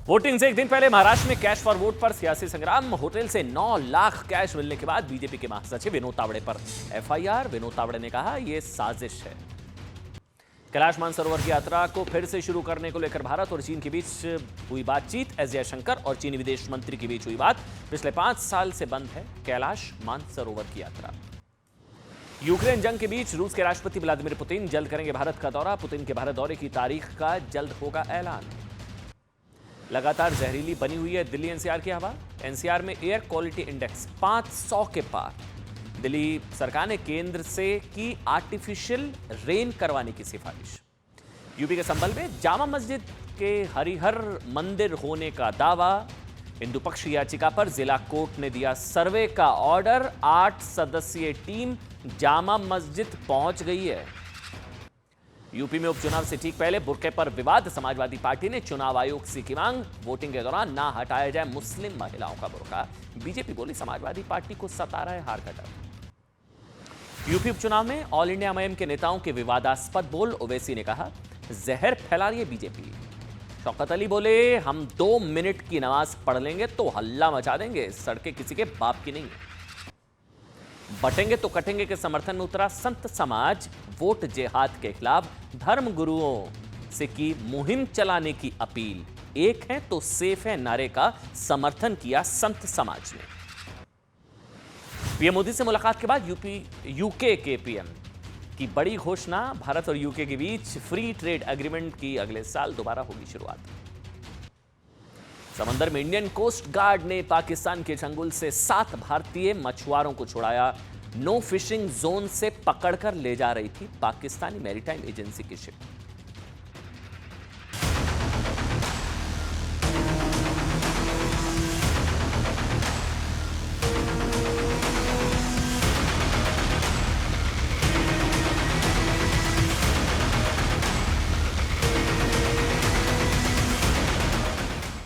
Voting से एक दिन पहले महाराष्ट्र में कैश फॉर वोट पर सियासी संग्राम। होटल से 9 लाख कैश मिलने के बाद बीजेपी के महासचिव विनोद तावड़े पर एफआईआर। विनोद तावड़े ने कहा यह साजिश है। कैलाश मानसरोवर की यात्रा को फिर से शुरू करने को लेकर भारत और चीन के बीच हुई बातचीत। एस जयशंकर और चीनी विदेश मंत्री के बीच हुई बात। पिछले 5 साल से बंद है कैलाश मानसरोवर की यात्रा। यूक्रेन जंग के बीच रूस के राष्ट्रपति व्लादिमीर पुतिन जल्द करेंगे भारत का दौरा। पुतिन के भारत दौरे की तारीख का जल्द होगा ऐलान। लगातार जहरीली बनी हुई है दिल्ली एनसीआर की हवा। एनसीआर में एयर क्वालिटी इंडेक्स 500 के पार। दिल्ली सरकार ने केंद्र से की आर्टिफिशियल रेन करवाने की सिफारिश। यूपी के संभल में जामा मस्जिद के हरिहर मंदिर होने का दावा। हिंदू पक्ष याचिका पर जिला कोर्ट ने दिया सर्वे का ऑर्डर। 8 सदस्यीय टीम जामा मस्जिद पहुंच गई है। यूपी में उपचुनाव से ठीक पहले बुर्के पर विवाद। समाजवादी पार्टी ने चुनाव आयोग से की मांग। वोटिंग के दौरान ना हटाया जाए मुस्लिम महिलाओं का बुर्का। बीजेपी बोली समाजवादी पार्टी को सता रहा है हार का डर। यूपी उपचुनाव में ऑल इंडिया एमआईएम के नेताओं के विवादास्पद बोल। ओवैसी ने कहा जहर फैला रही है बीजेपी। शौकत अली बोले हम 2 मिनट की नमाज पढ़ लेंगे तो हल्ला मचा देंगे। सड़कें किसी के बाप की नहीं है। बटेंगे तो कटेंगे के समर्थन में उतरा संत समाज। वोट जिहाद के खिलाफ धर्म गुरुओं से की मुहिम चलाने की अपील। एक है तो सेफ है नारे का समर्थन किया संत समाज ने। पीएम मोदी से मुलाकात के बाद यूके के पीएम की बड़ी घोषणा। भारत और यूके के बीच फ्री ट्रेड एग्रीमेंट की अगले साल दोबारा होगी शुरुआत। समंदर में इंडियन कोस्ट गार्ड ने पाकिस्तान के चंगुल से 7 भारतीय मछुआरों को छुड़ाया। नो फिशिंग जोन से पकड़कर ले जा रही थी पाकिस्तानी मैरीटाइम एजेंसी की शिप।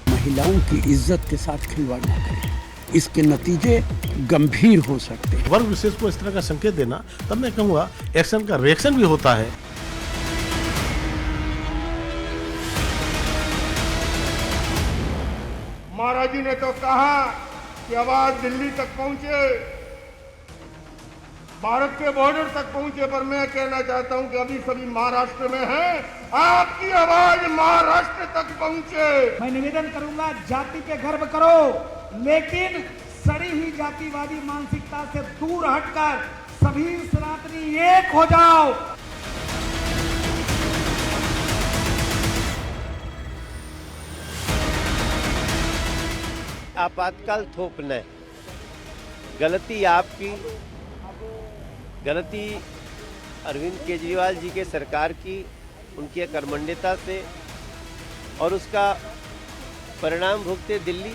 महिलाओं की इज्जत के साथ खिलवाड़ न करें, इसके नतीजे गंभीर हो सकते हैं। वर्ग विशेष को इस तरह का संकेत देना, तब मैं कहूंगा एक्शन का रिएक्शन भी होता है। महाराज जी ने तो कहा कि आवाज दिल्ली तक पहुंचे, भारत के बॉर्डर तक पहुंचे, पर मैं कहना चाहता हूं कि अभी सभी महाराष्ट्र में हैं। आपकी आवाज महाराष्ट्र तक पहुंचे। मैं निवेदन करूंगा जाति पे गर्व करो, लेकिन सड़ी हुई जातिवादी मानसिकता से दूर हटकर सभी सनातनी एक हो जाओ। आपातकाल थोपना, गलती आपकी, गलती अरविंद केजरीवाल जी के सरकार की, उनकी कर्मण्यता से, और उसका परिणाम भुगते दिल्ली।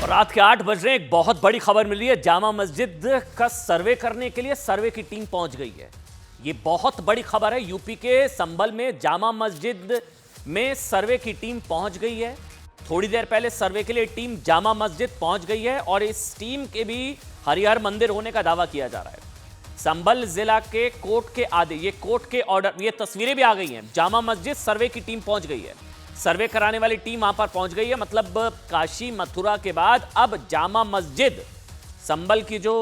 और रात के 8 बज रहे एक बहुत बड़ी खबर मिल रही है। जामा मस्जिद का सर्वे करने के लिए सर्वे की टीम पहुंच गई है। ये बहुत बड़ी खबर है। यूपी के संभल में जामा मस्जिद में सर्वे की टीम पहुंच गई है। थोड़ी देर पहले सर्वे के लिए टीम जामा मस्जिद पहुंच गई है और इस टीम के भी हरिहर मंदिर होने का दावा किया जा रहा है। संभल जिला के कोर्ट के आदेश, ये कोर्ट के ऑर्डर, ये तस्वीरें भी आ गई हैं। जामा मस्जिद सर्वे की टीम पहुंच गई है। सर्वे कराने वाली टीम वहां पर पहुंच गई है। मतलब काशी मथुरा के बाद अब जामा मस्जिद, संभल की जो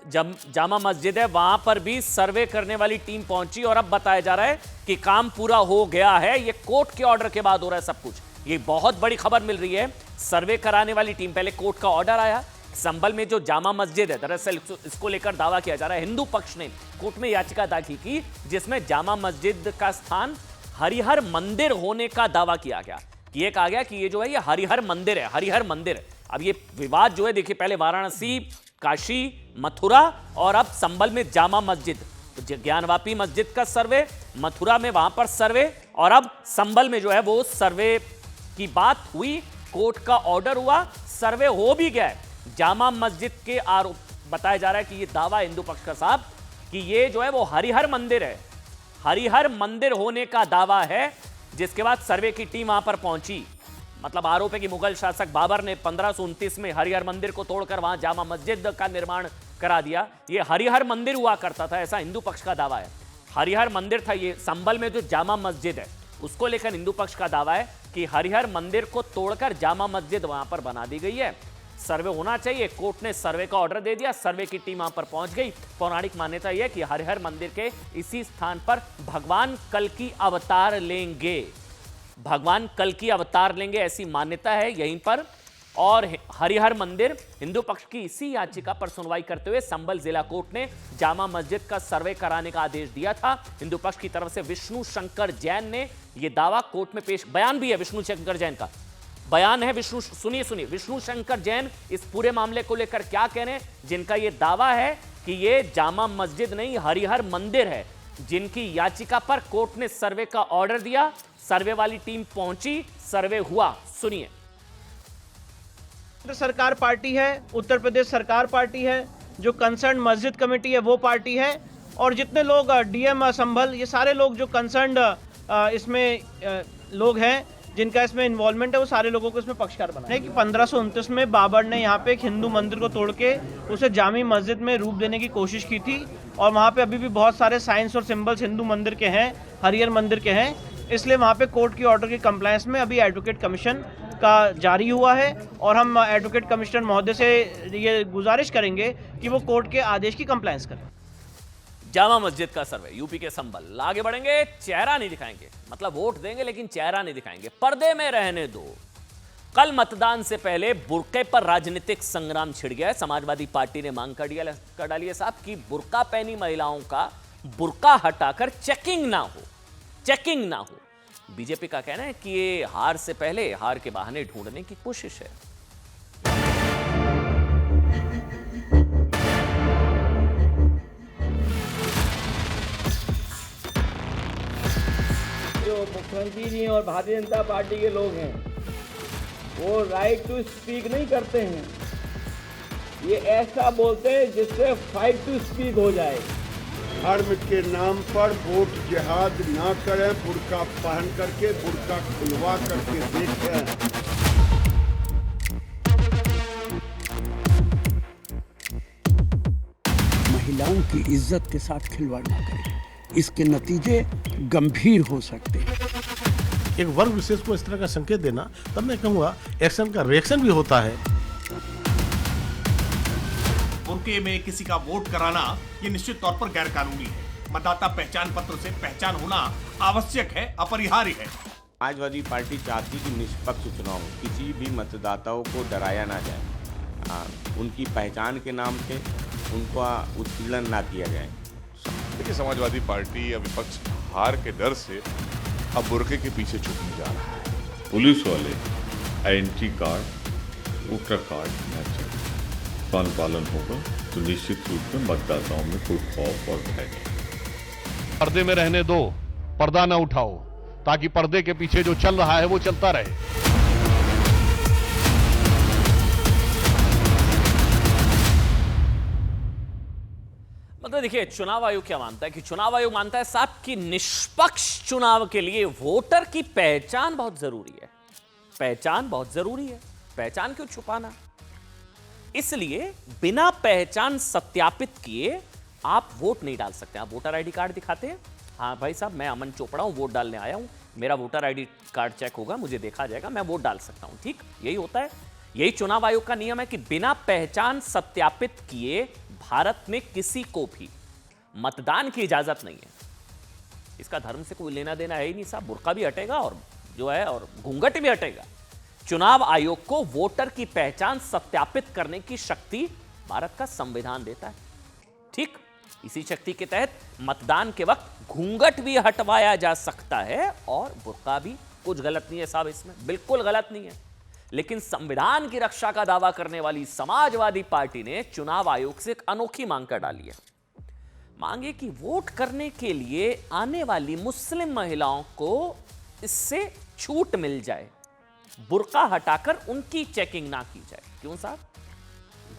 जामा मस्जिद है वहां पर भी सर्वे करने वाली टीम पहुंची और अब बताया जा रहा है कि काम पूरा हो गया है। ये कोर्ट के ऑर्डर के बाद हो रहा है सब कुछ। ये बहुत बड़ी खबर मिल रही है। सर्वे कराने वाली टीम, पहले कोर्ट का ऑर्डर आया। संभल में जो जामा मस्जिद है, दरअसल इसको लेकर दावा किया जा रहा है। हिंदू पक्ष ने कोर्ट में याचिका दाखिल की जिसमें जामा मस्जिद का स्थान हरिहर मंदिर होने का दावा किया गया। ये कहा गया कि ये जो है ये हरिहर मंदिर है, हरिहर मंदिर। अब ये विवाद जो है, देखिए पहले वाराणसी, काशी, मथुरा और अब संभल में जामा मस्जिद। तो ज्ञानवापी मस्जिद का सर्वे, मथुरा में वहां पर सर्वे और अब संभल में जो है वो सर्वे की बात हुई। कोर्ट का ऑर्डर हुआ, सर्वे हो भी गया है। जामा मस्जिद के आरोप बताया जा रहा है कि ये दावा हिंदू पक्ष का साहब कि ये जो है वो हरिहर मंदिर है, हरिहर मंदिर होने का दावा है। जिसके बाद सर्वे की टीम वहां पर पहुंची। मतलब आरोप है कि मुगल शासक बाबर ने 1529 में हरिहर मंदिर को तोड़कर वहां जामा मस्जिद का निर्माण करा दिया। ये हरिहर मंदिर हुआ करता था, ऐसा हिंदू पक्ष का दावा है। हरिहर मंदिर था ये। संभल में जो जामा मस्जिद है उसको लेकर हिंदू पक्ष का दावा है कि हरिहर मंदिर को तोड़कर जामा मस्जिद वहां पर बना दी गई है। सर्वे होना चाहिए, कोर्ट ने सर्वे का ऑर्डर दे दिया, सर्वे की टीम वहां पर पहुंच गई। पौराणिक मान्यता यह है कि हरिहर मंदिर के इसी स्थान पर भगवान कल्कि अवतार लेंगे, भगवान कल्कि अवतार लेंगे, ऐसी मान्यता है यहीं पर। और हरिहर मंदिर हिंदू पक्ष की इसी याचिका पर सुनवाई करते हुए संभल जिला कोर्ट ने जामा मस्जिद का सर्वे कराने का आदेश दिया था। हिंदू पक्ष की तरफ से विष्णु शंकर जैन ने यह दावा कोर्ट में पेश, बयान भी है विष्णु शंकर जैन का, बयान है सुनिए विष्णु शंकर जैन इस पूरे मामले को लेकर क्या कह रहे हैं, जिनका यह दावा है कि यह जामा मस्जिद नहीं हरिहर मंदिर है, जिनकी याचिका पर कोर्ट ने सर्वे का ऑर्डर दिया, सर्वे वाली टीम पहुंची, सर्वे हुआ। सुनिए। सरकार पार्टी है, उत्तर प्रदेश सरकार पार्टी है, जो कंसर्न मस्जिद कमेटी है वो पार्टी है, और जितने लोग डीएम संभल, ये सारे लोग जो कंसर्न इसमें लोग हैं जिनका इसमें इन्वॉल्वमेंट है, वो सारे लोगों को इसमें पक्षकार बनाया है कि 1529 में बाबर ने यहाँ पे एक हिंदू मंदिर को तोड़ के उसे जामी मस्जिद में रूप देने की कोशिश की थी, और वहाँ पे अभी भी बहुत सारे साइंस और सिंबल्स हिंदू मंदिर के हैं, हरिहर मंदिर के हैं, इसलिए वहाँ पे कोर्ट की ऑर्डर की कंप्लायंस में अभी एडवोकेट कमीशन का जारी हुआ है, और हम एडवोकेट कमिश्नर महोदय से ये गुजारिश करेंगे कि वो कोर्ट के आदेश की कंप्लायंस करें। जामा मस्जिद का सर्वे यूपी के संभल, आगे बढ़ेंगे, चेहरा नहीं दिखाएंगे, मतलब वोट देंगे लेकिन चेहरा नहीं दिखाएंगे, पर्दे में रहने दो। कल मतदान से पहले बुर्के पर राजनीतिक संग्राम छिड़ गया है। समाजवादी पार्टी ने मांग कर डाली है साहब कि बुर्का पहनी महिलाओं का बुर्का हटाकर चेकिंग ना हो। बीजेपी का कहना है कि ये हार से पहले हार के बहाने ढूंढने की कोशिश है। जो मुख्यमंत्री जी और भारतीय जनता पार्टी के लोग हैं वो राइट टू स्पीक नहीं करते हैं, ये ऐसा बोलते हैं जिससे फाइट टू स्पीक हो जाए। धर्म के नाम पर वोट जिहाद ना करें, बुर्का पहन करके, बुर्का खुलवा करके देखें। महिलाओं की इज्जत के साथ खिलवाड़ ना करें, इसके नतीजे गंभीर हो सकते हैं। एक वर्ग विशेष को इस तरह का संकेत देना, तब मैं कहूँगा एक्शन का रिएक्शन भी होता है। बुर्के में किसी का वोट कराना ये निश्चित तौर पर गैर कानूनी है। मतदाता पहचान पत्र से पहचान होना आवश्यक है, अपरिहार्य है। समाजवादी पार्टी चाहती कि निष्पक्ष चुनाव हो, किसी भी मतदाताओं को डराया ना जाए, उनकी पहचान के नाम पे उनका उत्पीड़न ना किया जाए। देखिए, समाजवादी पार्टी या विपक्ष हार के डर से अब बुर्के के पीछे छुपने जा रहा है। पुलिस वाले आइडेंटिटी कार्ड, वोटर कार्ड न चाहिए, पालन होगा तो निश्चित रूप में मतदाताओं में कोई खौफ और भय नहीं। पर्दे में रहने दो, पर्दा न उठाओ, ताकि पर्दे के पीछे जो चल रहा है वो चलता रहे। मतलब देखिए, चुनाव आयोग क्या मानता है कि चुनाव आयोग मानता है साहब कि निष्पक्ष चुनाव के लिए वोटर की पहचान बहुत जरूरी है। पहचान बहुत जरूरी है, पहचान क्यों छुपाना? इसलिए बिना पहचान सत्यापित किए आप वोट नहीं डाल सकते। आप वोटर आईडी कार्ड दिखाते हैं, हाँ भाई साहब मैं अमन चोपड़ा हूं, वोट डालने आया हूं, मेरा वोटर आईडी कार्ड चेक होगा, मुझे देखा जाएगा, मैं वोट डाल सकता हूं। ठीक, यही होता है, यही चुनाव आयोग का नियम है कि बिना पहचान सत्यापित किए भारत में किसी को भी मतदान की इजाजत नहीं है। इसका धर्म से कोई लेना देना है ही नहीं साहब। बुर्का भी हटेगा और जो है और घूंघट भी हटेगा। चुनाव आयोग को वोटर की पहचान सत्यापित करने की शक्ति भारत का संविधान देता है। ठीक, इसी शक्ति के तहत मतदान के वक्त घूंघट भी हटवाया जा सकता है और बुर्का भी। कुछ गलत नहीं है साहब, इसमें बिल्कुल गलत नहीं है। लेकिन संविधान की रक्षा का दावा करने वाली समाजवादी पार्टी ने चुनाव आयोग से एक अनोखी मांग कर डाली है। मांगे कि वोट करने के लिए आने वाली मुस्लिम महिलाओं को इससे छूट मिल जाए, बुर्का हटाकर उनकी चेकिंग ना की जाए। क्यों साहब?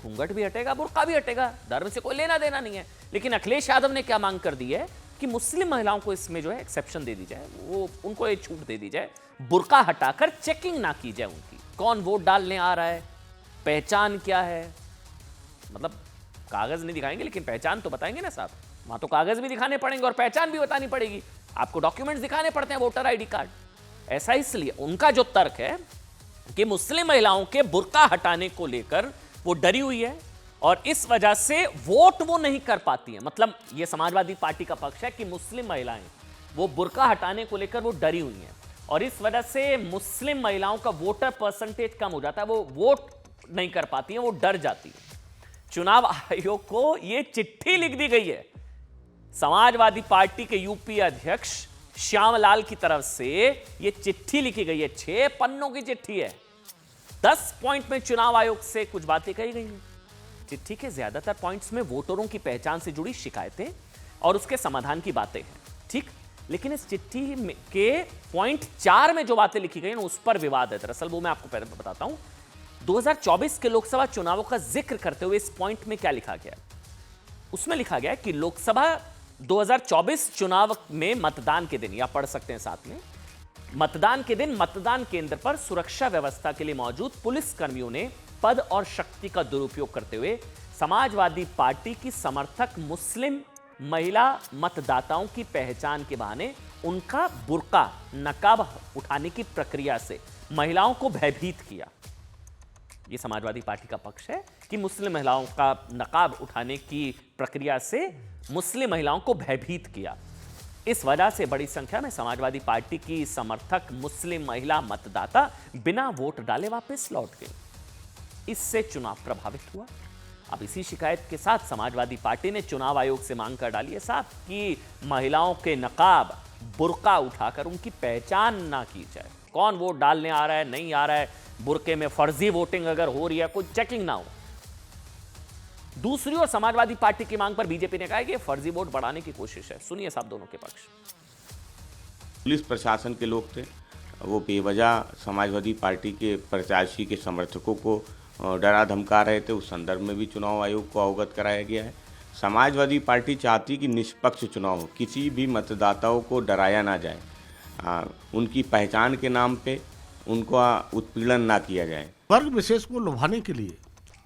घूंघट भी हटेगा, बुर्का भी हटेगा, धर्म से कोई लेना देना नहीं है। लेकिन अखिलेश यादव ने क्या मांग कर दी है कि मुस्लिम महिलाओं को इसमें जो है एक्सेप्शन दे दी जाए, वो उनको ये छूट दे दी जाए, बुर्का हटाकर चेकिंग ना की जाए उनकी। कौन वोट डालने आ रहा है, पहचान क्या है, मतलब कागज नहीं दिखाएंगे लेकिन पहचान तो बताएंगे ना साहब। वहां तो कागज भी दिखाने पड़ेंगे और पहचान भी बतानी पड़ेगी। आपको डॉक्यूमेंट्स दिखाने पड़ते हैं, वोटर आईडी कार्ड। ऐसा इसलिए उनका जो तर्क है कि मुस्लिम महिलाओं के बुर्का हटाने को लेकर वो डरी हुई है और इस वजह से वोट वो नहीं कर पाती है। मतलब ये समाजवादी पार्टी का पक्ष है कि मुस्लिम महिलाएं वो बुर्का हटाने को लेकर वो डरी हुई हैं और इस वजह से मुस्लिम महिलाओं का वोटर परसेंटेज कम हो जाता है, वो वोट नहीं कर पाती हैं, वो डर जाती है। चुनाव आयोग को ये चिट्ठी लिख दी गई है समाजवादी पार्टी के यूपी अध्यक्ष श्यामलाल की तरफ से। ये चिट्ठी लिखी गई है, 6 पन्नों की चिट्ठी है, 10 पॉइंट में चुनाव आयोग से कुछ बातें कही गई हैं। चिट्ठी के ज्यादातर पॉइंट्स में वोटरों की पहचान से जुड़ी शिकायतें और उसके समाधान की बातें हैं, ठीक। लेकिन इस चिट्ठी के पॉइंट 4 में जो बातें लिखी गई हैं उस पर विवाद है। दरअसल वो मैं आपको पहले बताता हूं। 2024 के लोकसभा चुनावों का जिक्र करते हुए इस पॉइंट में क्या लिखा गया? उसमें लिखा गया कि लोकसभा 2024 चुनाव में मतदान के दिन, या पढ़ सकते हैं साथ में, मतदान के दिन मतदान केंद्र पर सुरक्षा व्यवस्था के लिए मौजूद पुलिस कर्मियों ने पद और शक्ति का दुरुपयोग करते हुए समाजवादी पार्टी की समर्थक मुस्लिम महिला मतदाताओं की पहचान के बहाने उनका बुर्का नकाब उठाने की प्रक्रिया से महिलाओं को भयभीत किया। यह समाजवादी पार्टी का पक्ष है कि मुस्लिम महिलाओं का नकाब उठाने की प्रक्रिया से मुस्लिम महिलाओं को भयभीत किया। इस वजह से बड़ी संख्या में समाजवादी पार्टी की समर्थक मुस्लिम महिला मतदाता बिना वोट डाले वापस लौट गए। इससे चुनाव प्रभावित हुआ। अब इसी शिकायत के साथ समाजवादी पार्टी ने चुनाव आयोग से मांग कर डाली है साहब कि महिलाओं के नकाब बुर्का उठाकर उनकी पहचान ना की जाए। कौन वोट डालने आ रहा है, नहीं आ रहा है, बुर्के में फर्जी वोटिंग अगर हो रही है, कोई चेकिंग ना हो। दूसरी ओर समाजवादी पार्टी की मांग पर बीजेपी ने कहा है कि फर्जी वोट बढ़ाने की कोशिश है। सुनिए साहब दोनों के पक्ष। पुलिस प्रशासन के लोग थे, वो बेवजह समाजवादी पार्टी के प्रत्याशी के समर्थकों को डरा धमका रहे थे। उस संदर्भ में भी चुनाव आयोग को अवगत कराया गया है। समाजवादी पार्टी चाहती कि निष्पक्ष चुनाव हो, किसी भी मतदाताओं को डराया ना जाए, उनकी पहचान के नाम पे उनको उत्पीड़न ना किया जाए। वर्ग विशेष को लुभाने के लिए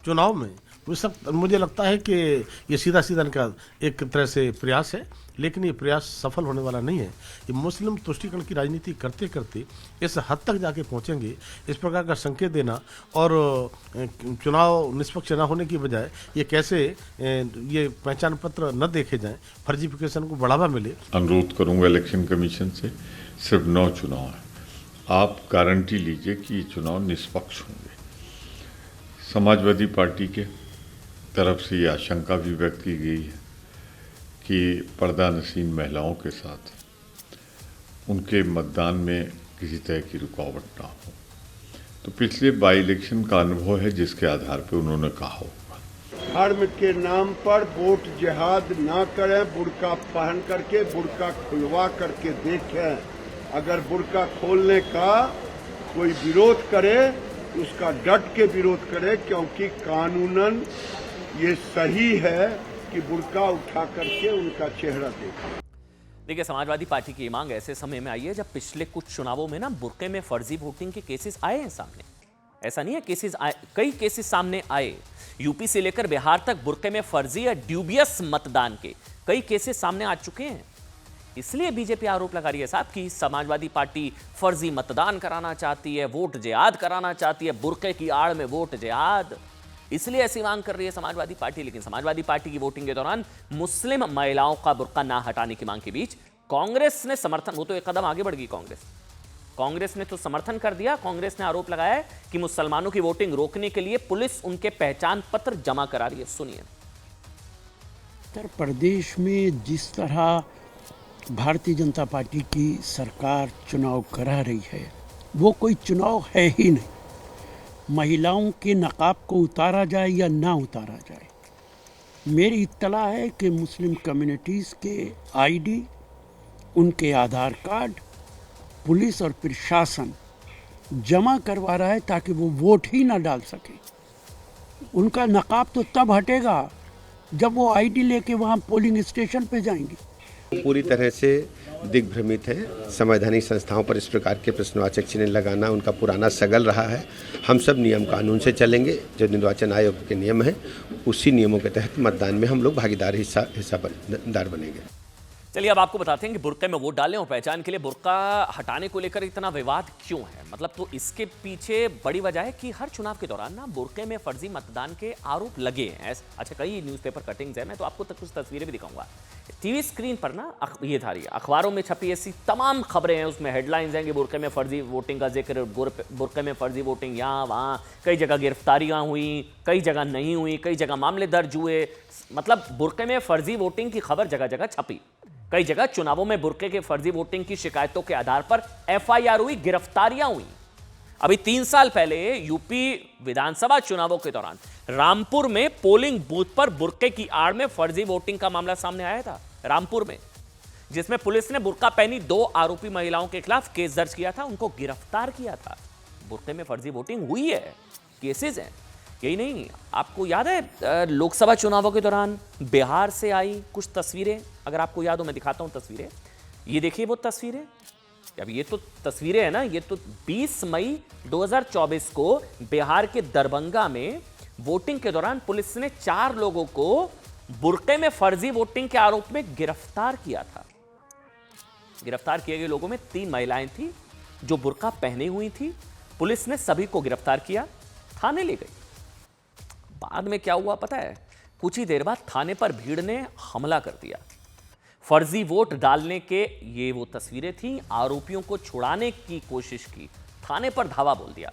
चुनाव में मुझे लगता है कि ये सीधा इनका एक तरह से प्रयास है, लेकिन ये प्रयास सफल होने वाला नहीं है। ये मुस्लिम तुष्टीकरण की राजनीति करते करते इस हद तक जाके पहुंचेंगे। इस प्रकार का संकेत देना और चुनाव निष्पक्ष न होने की बजाय ये कैसे ये पहचान पत्र न देखे जाएं, फर्जीफिकेशन को बढ़ावा मिले। अनुरोध करूंगा इलेक्शन कमीशन से, सिर्फ 9 चुनाव है, आप गारंटी लीजिए कि ये चुनाव निष्पक्ष होंगे। समाजवादी पार्टी के तरफ से ये आशंका भी व्यक्त की गई है कि पर्दा नशीन महिलाओं के साथ उनके मतदान में किसी तरह की रुकावट ना हो। तो पिछले बाई इलेक्शन का अनुभव है जिसके आधार पर उन्होंने कहा होगा, धर्म के नाम पर वोट जिहाद ना करें, बुर्का पहन करके, बुर्का खुलवा करके देखें। अगर बुर्का खोलने का कोई विरोध करे उसका डट के विरोध करे, क्योंकि कानूनन ये सही है कि बुर्का उठा करके उनका चेहरा देखें। देखिए, समाजवादी पार्टी की मांग ऐसे समय में आई है जब पिछले कुछ चुनावों में ना बुर्के में फर्जी वोटिंग के केसेस आए हैं सामने। ऐसा नहीं है, केसेस आए, कई केसेस सामने आए। यूपी से लेकर बिहार तक बुर्के में फर्जी या ड्यूबियस मतदान के कई केसेस सामने आ चुके हैं। इसलिए बीजेपी आरोप लगा रही है साहब कि समाजवादी पार्टी फर्जी मतदान कराना चाहती है, वोट जिहाद कराना चाहती है, बुर्के की आड़ में वोट जिहाद, इसलिए ऐसी मांग कर रही है समाजवादी पार्टी। लेकिन समाजवादी पार्टी की वोटिंग के दौरान मुस्लिम महिलाओं का बुर्का ना हटाने की मांग के बीच कांग्रेस ने समर्थन, वो तो एक कदम आगे बढ़ गई कांग्रेस ने तो समर्थन कर दिया। कांग्रेस ने आरोप लगाया है कि मुसलमानों की वोटिंग रोकने के लिए पुलिस उनके पहचान पत्र जमा करा रही है। सुनिए। उत्तर प्रदेश में जिस तरह भारतीय जनता पार्टी की सरकार चुनाव करा रही है वो कोई चुनाव है ही नहीं। महिलाओं के नकाब को उतारा जाए या ना उतारा जाए, मेरी इत्तला है कि मुस्लिम कम्युनिटीज़ के आईडी, उनके आधार कार्ड पुलिस और प्रशासन जमा करवा रहा है ताकि वो वोट ही ना डाल सके। उनका नकाब तो तब हटेगा जब वो आईडी लेके वहाँ पोलिंग स्टेशन पे जाएंगी। पूरी तरह से दिग्भ्रमित है। संवैधानिक संस्थाओं पर इस प्रकार के प्रश्नवाचक चिन्ह लगाना उनका पुराना सगल रहा है। हम सब नियम कानून से चलेंगे, जो निर्वाचन आयोग के नियम हैं उसी नियमों के तहत मतदान में हम लोग भागीदार हिस्सादार बनेंगे। चलिए अब आपको बताते हैं कि बुर्के में वोट डालने और पहचान के लिए बुर्का हटाने को लेकर इतना विवाद क्यों है। मतलब तो इसके पीछे बड़ी वजह है कि हर चुनाव के दौरान ना बुर्के में फर्जी मतदान के आरोप लगे हैं। अच्छा, कई न्यूज़पेपर कटिंग्स है, मैं तो आपको कुछ तस्वीरें भी दिखाऊंगा। टीवी स्क्रीन पर ना ये था, अखबारों में छपी ऐसी तमाम खबरें हैं, उसमें हेडलाइंस हैं कि बुर्के में फर्जी वोटिंग का जिक्र, बुर्के में फर्जी वोटिंग यहाँ वहाँ, कई जगह गिरफ्तारियां हुई, कई जगह नहीं हुई, कई जगह मामले दर्ज हुए। मतलब बुर्के में फर्जी वोटिंग की खबर जगह जगह छपी। कई जगह चुनावों में बुर्के के फर्जी वोटिंग की शिकायतों के आधार पर एफआईआर हुई, गिरफ्तारियां हुई। अभी 3 साल पहले यूपी विधानसभा चुनावों के दौरान रामपुर में पोलिंग बूथ पर बुर्के की आड़ में फर्जी वोटिंग का मामला सामने आया था, रामपुर में, जिसमें पुलिस ने बुर्का पहनी 2 आरोपी महिलाओं के खिलाफ केस दर्ज किया था, उनको गिरफ्तार किया था। बुर्के में फर्जी वोटिंग हुई है, केसेस हैं। यही नहीं, आपको याद है लोकसभा चुनावों के दौरान बिहार से आई कुछ तस्वीरें, अगर आपको याद हो मैं दिखाता हूं तस्वीरें। ये देखिए वो तस्वीरें, अब ये तो तस्वीरें हैं ना, ये तो 20 मई 2024 को बिहार के दरभंगा में वोटिंग के दौरान पुलिस ने 4 लोगों को बुर्के में फर्जी वोटिंग के आरोप में गिरफ्तार किया था। गिरफ्तार किए गए लोगों में 3 महिलाएं थी जो बुर्का पहने हुई थी। पुलिस ने सभी को गिरफ्तार किया, थाने ले गई। बाद में क्या हुआ पता है? कुछ ही देर बाद थाने पर भीड़ ने हमला कर दिया। फर्जी वोट डालने के ये वो तस्वीरें थी, आरोपियों को छुड़ाने की कोशिश की, थाने पर धावा बोल दिया।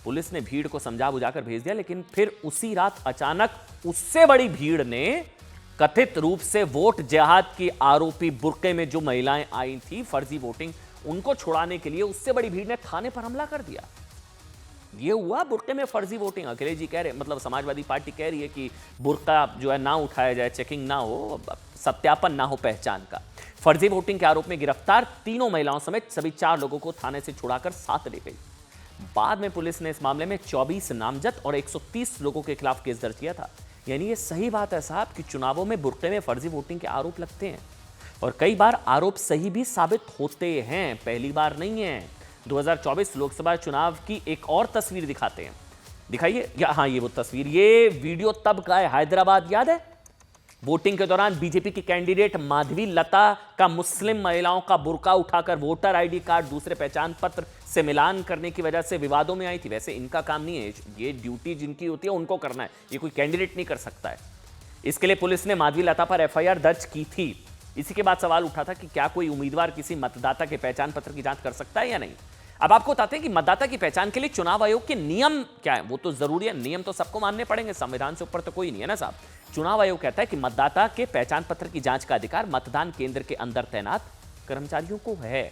पुलिस ने भीड़ को समझा बुझाकर भेज दिया, लेकिन फिर उसी रात अचानक उससे बड़ी भीड़ ने कथित रूप से वोट जिहाद की आरोपी बुर्के में जो महिलाएं आई थी फर्जी वोटिंग, उनको छुड़ाने के लिए उससे बड़ी भीड़ ने थाने पर हमला कर दिया। ये हुआ बुर्के में फर्जी वोटिंग। अखिलेश जी कह रहे, मतलब समाजवादी पार्टी कह रही है कि बुर्का जो है ना उठाया जाए, चेकिंग ना हो, सत्यापन ना हो पहचान का। फर्जी वोटिंग के आरोप में गिरफ्तार तीनों महिलाओं समेत सभी 4 लोगों को थाने से छुड़ाकर साथ ले गई। बाद में पुलिस ने इस मामले में 24 नामजद और 130 लोगों के खिलाफ केस दर्ज किया था। यानी ये सही बात है साहब कि चुनावों में बुर्के में फर्जी वोटिंग के आरोप लगते हैं और कई बार आरोप सही भी साबित होते हैं, पहली बार नहीं है। 2024 लोकसभा चुनाव की एक और तस्वीर दिखाते हैं, दिखाइए। हाँ, ये वो तस्वीर, ये वीडियो तब का है, हैदराबाद, याद है? वोटिंग के दौरान बीजेपी की कैंडिडेट माधवी लता का मुस्लिम महिलाओं का बुर्का उठाकर वोटर आईडी कार्ड दूसरे पहचान पत्र से मिलान करने की वजह से विवादों में आई थी। वैसे इनका काम नहीं है, ये ड्यूटी जिनकी होती है उनको करना है, ये कोई कैंडिडेट नहीं कर सकता है। इसके लिए पुलिस ने माधवी लता पर एफआईआर दर्ज की थी। इसी के बाद सवाल उठा था कि क्या कोई उम्मीदवार किसी मतदाता के पहचान पत्र की जांच कर सकता है या नहीं। अब आपको बताते हैं कि मतदाता की पहचान के लिए चुनाव आयोग के नियम क्या है। वो तो जरूरी है, नियम तो सबको मानने पड़ेंगे, संविधान से ऊपर तो कोई नहीं है ना साहब। चुनाव आयोग कहता है कि मतदाता के पहचान पत्र की जांच का अधिकार मतदान केंद्र के अंदर तैनात कर्मचारियों को है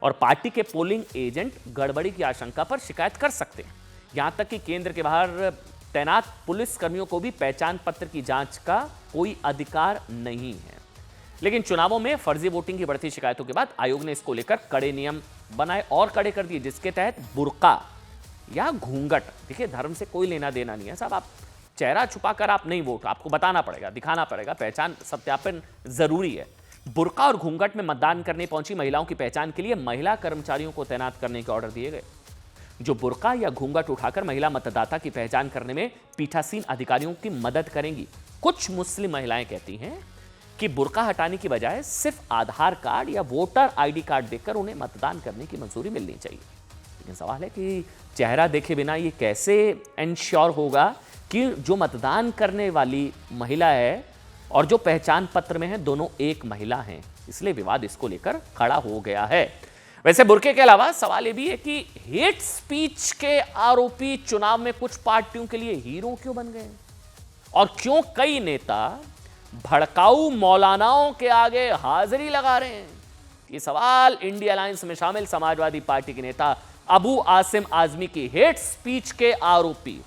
और पार्टी के पोलिंग एजेंट गड़बड़ी की आशंका पर शिकायत कर सकते हैं। यहां तक कि केंद्र के बाहर तैनात पुलिस कर्मियों को भी पहचान पत्र की जांच का कोई अधिकार नहीं है। लेकिन चुनावों में फर्जी वोटिंग की बढ़ती शिकायतों के बाद आयोग ने इसको लेकर कड़े नियम बनाए और कड़े कर दिए, जिसके तहत बुर्का या घूंघट, देखिए धर्म से कोई लेना देना नहीं है साहब, आप चेहरा छुपाकर आप नहीं वोट, आपको बताना पड़ेगा, दिखाना पड़ेगा, पहचान सत्यापन जरूरी है। बुर्का और घूंघट में मतदान करने पहुंची महिलाओं की पहचान के लिए महिला कर्मचारियों को तैनात करने के ऑर्डर दिए गए, जो बुर्का या घूंघट उठाकर महिला मतदाता की पहचान करने में पीठासीन अधिकारियों की मदद करेंगी। कुछ मुस्लिम महिलाएं कहती हैं कि बुर्का हटाने की बजाय सिर्फ आधार कार्ड या वोटर आईडी कार्ड देखकर उन्हें मतदान करने की मंजूरी मिलनी चाहिए। लेकिन सवाल है कि चेहरा देखे बिना ये कैसे इंश्योर होगा कि जो मतदान करने वाली महिला है और जो पहचान पत्र में है दोनों एक महिला हैं। इसलिए विवाद इसको लेकर खड़ा हो गया है। वैसे बुर्के के अलावा सवाल ये भी है कि हेट स्पीच के आरोपी चुनाव में कुछ पार्टियों के लिए हीरो क्यों बन गए और क्यों कई नेता भड़काऊ मौलानाओं के आगे हाजिरी लगा रहे हैं। ये सवाल इंडिया अलायंस में शामिल समाजवादी पार्टी के नेता अबू आसिम आजमी की हेट स्पीच के आरोपी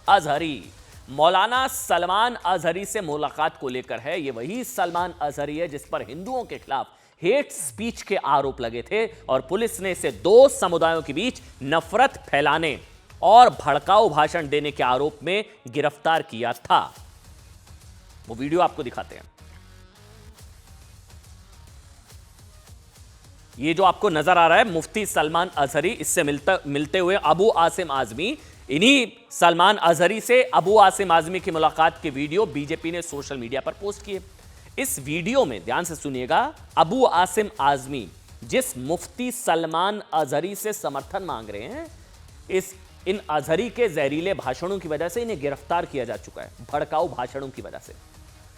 अजहरी मौलाना सलमान अजहरी से मुलाकात को लेकर है। ये वही सलमान अजहरी है जिस पर हिंदुओं के खिलाफ हेट स्पीच के आरोप लगे थे और पुलिस ने इसे 2 समुदायों के बीच नफरत फैलाने और भड़काऊ भाषण देने के आरोप में गिरफ्तार किया था। वो वीडियो आपको दिखाते हैं। ये जो आपको नजर आ रहा है मुफ्ती सलमान अजहरी, इससे मिलते हुए अबू आसिम आजमी। इन्हीं सलमान अजहरी से अबू आसिम आजमी की मुलाकात के वीडियो बीजेपी ने सोशल मीडिया पर पोस्ट किए। इस वीडियो में ध्यान से सुनिएगा, अबू आसिम आजमी जिस मुफ्ती सलमान अजहरी से समर्थन मांग रहे हैं, इन अजहरी के जहरीले भाषणों की वजह से इन्हें गिरफ्तार किया जा चुका है, भड़काऊ भाषणों की वजह से।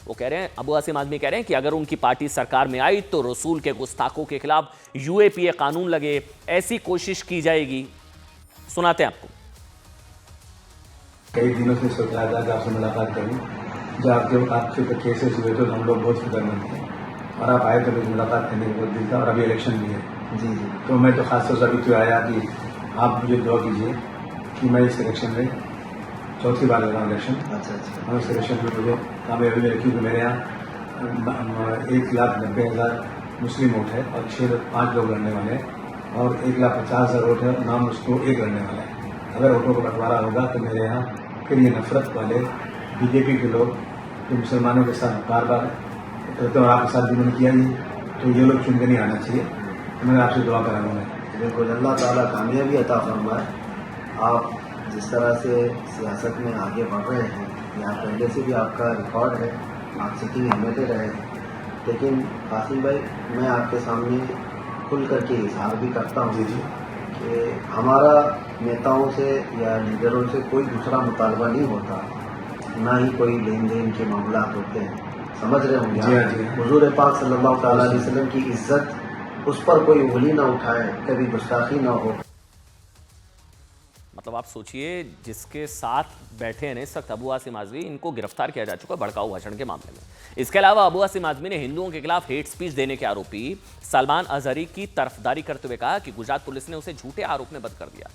वो कह रहे हैं, अबू आसिम आजमी कह रहे हैं कि अगर उनकी पार्टी सरकार में आई तो रसूल के गुस्ताखों के खिलाफ यूएपीए कानून लगे, ऐसी कोशिश की जाएगी। सुनाते हैं आपको। कई दिनों से सोच रहा था कि आपसे मुलाकात करूं, जब आपके तो केसेस हुए तो हम लोग बहुत फिक्रमंद थे और आप आए तो मुझे मुलाकात करने को बहुत दिल था, और अभी इलेक्शन भी है। जी जी, तो मैं तो खासतौर से अभी तो आया कि आप मुझे दुआ कीजिए कि मैं इस इलेक्शन में चौथी बार लड़ रहा हूँ इलेक्शन। अच्छा। और इस इलेक्शन में मुझे कामयाबी मिली क्योंकि मेरे यहाँ 1,90,000 मुस्लिम वोट है और 5 लोग लड़ने वाले हैं, और 1,50,000 वोट है, नाम उसको एक लड़ने वाला है। अगर वोटों का बंटवारा होगा तो मेरे यहाँ फिर ये नफरत वाले बीजेपी के लोग जो मुसलमानों के साथ बार बार करते और आपके साथ जिन्होंने किया ही, तो ये लोग चुन के नहीं आना चाहिए। तो मैं आपसे दुआ करा हूँ। बिल्कुल, अल्लाह ताला कामयाबी अता फरमाए। आप जिस तरह से सियासत में आगे बढ़ रहे हैं, यहाँ पहले से भी आपका रिकॉर्ड है, आप सिटिंग एमएलए रहे, लेकिन कासिम भाई मैं आपके सामने खुल करके इजहार भी करता हूँ कि हमारा नेताओं से या लीडरों से कोई दूसरा मुतालबा नहीं होता, ना ही कोई लेन देन के मामला होते हैं, समझ रहे होंगे। हुजूर पाक सल्लल्लाहु अलैहि वसल्लम की इज्जत, उस पर कोई उंगली ना उठाए, कभी गुस्ताखी ना हो। मतलब आप सोचिए, जिसके साथ बैठे हैं इस वक्त अबू आसिम आजमी, इनको गिरफ्तार किया जा चुका है भड़काऊ भाषण के मामले में। इसके अलावा अबू आसिम आजमी ने हिंदुओं के खिलाफ हेट स्पीच देने के आरोपी सलमान अजहरी की तरफदारी करते हुए कहा कि गुजरात पुलिस ने उसे झूठे आरोप में बंद कर दिया।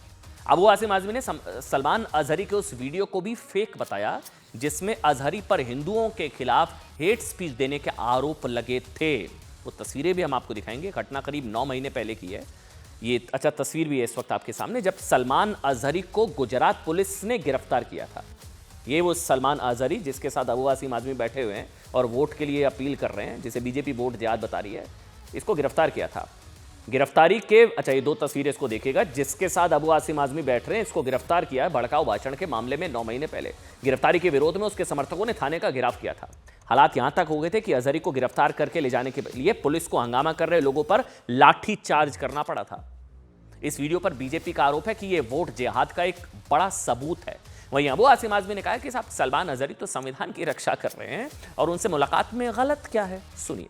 अबू आसिम आजमी ने सलमान अजहरी के उस वीडियो को भी फेक बताया जिसमें अजहरी पर हिंदुओं के खिलाफ हेट स्पीच देने के आरोप लगे थे। वो तस्वीरें भी हम आपको दिखाएंगे, घटना करीब 9 महीने पहले की है ये। अच्छा, तस्वीर भी है इस वक्त आपके सामने, जब सलमान अजहरी को गुजरात पुलिस ने गिरफ्तार किया था। ये वो सलमान अजहरी जिसके साथ अबू आसिम आजमी बैठे हुए हैं और वोट के लिए अपील कर रहे हैं, जिसे बीजेपी वोट जिहाद बता रही है, इसको गिरफ्तार किया था। गिरफ्तारी के, अच्छा ये 2 तस्वीरें इसको देखिएगा, जिसके साथ अबू आसिम आजमी बैठ रहे हैं, इसको गिरफ्तार किया है भड़काऊ भाषण के मामले में 9 महीने पहले। गिरफ्तारी के विरोध में उसके समर्थकों ने थाने का घेराव किया था। हालात यहां तक हो गए थे कि अजहरी को गिरफ्तार करके ले जाने के लिए पुलिस को हंगामा कर रहे लोगों पर लाठी चार्ज करना पड़ा था। इस वीडियो पर बीजेपी का आरोप है कि यह वोट जिहाद का एक बड़ा सबूत है। वहीं अबू आसिम आजमी ने कहा कि साहब सलमान अजहरी तो संविधान की रक्षा कर रहे हैं और उनसे मुलाकात में गलत क्या है, सुनिए।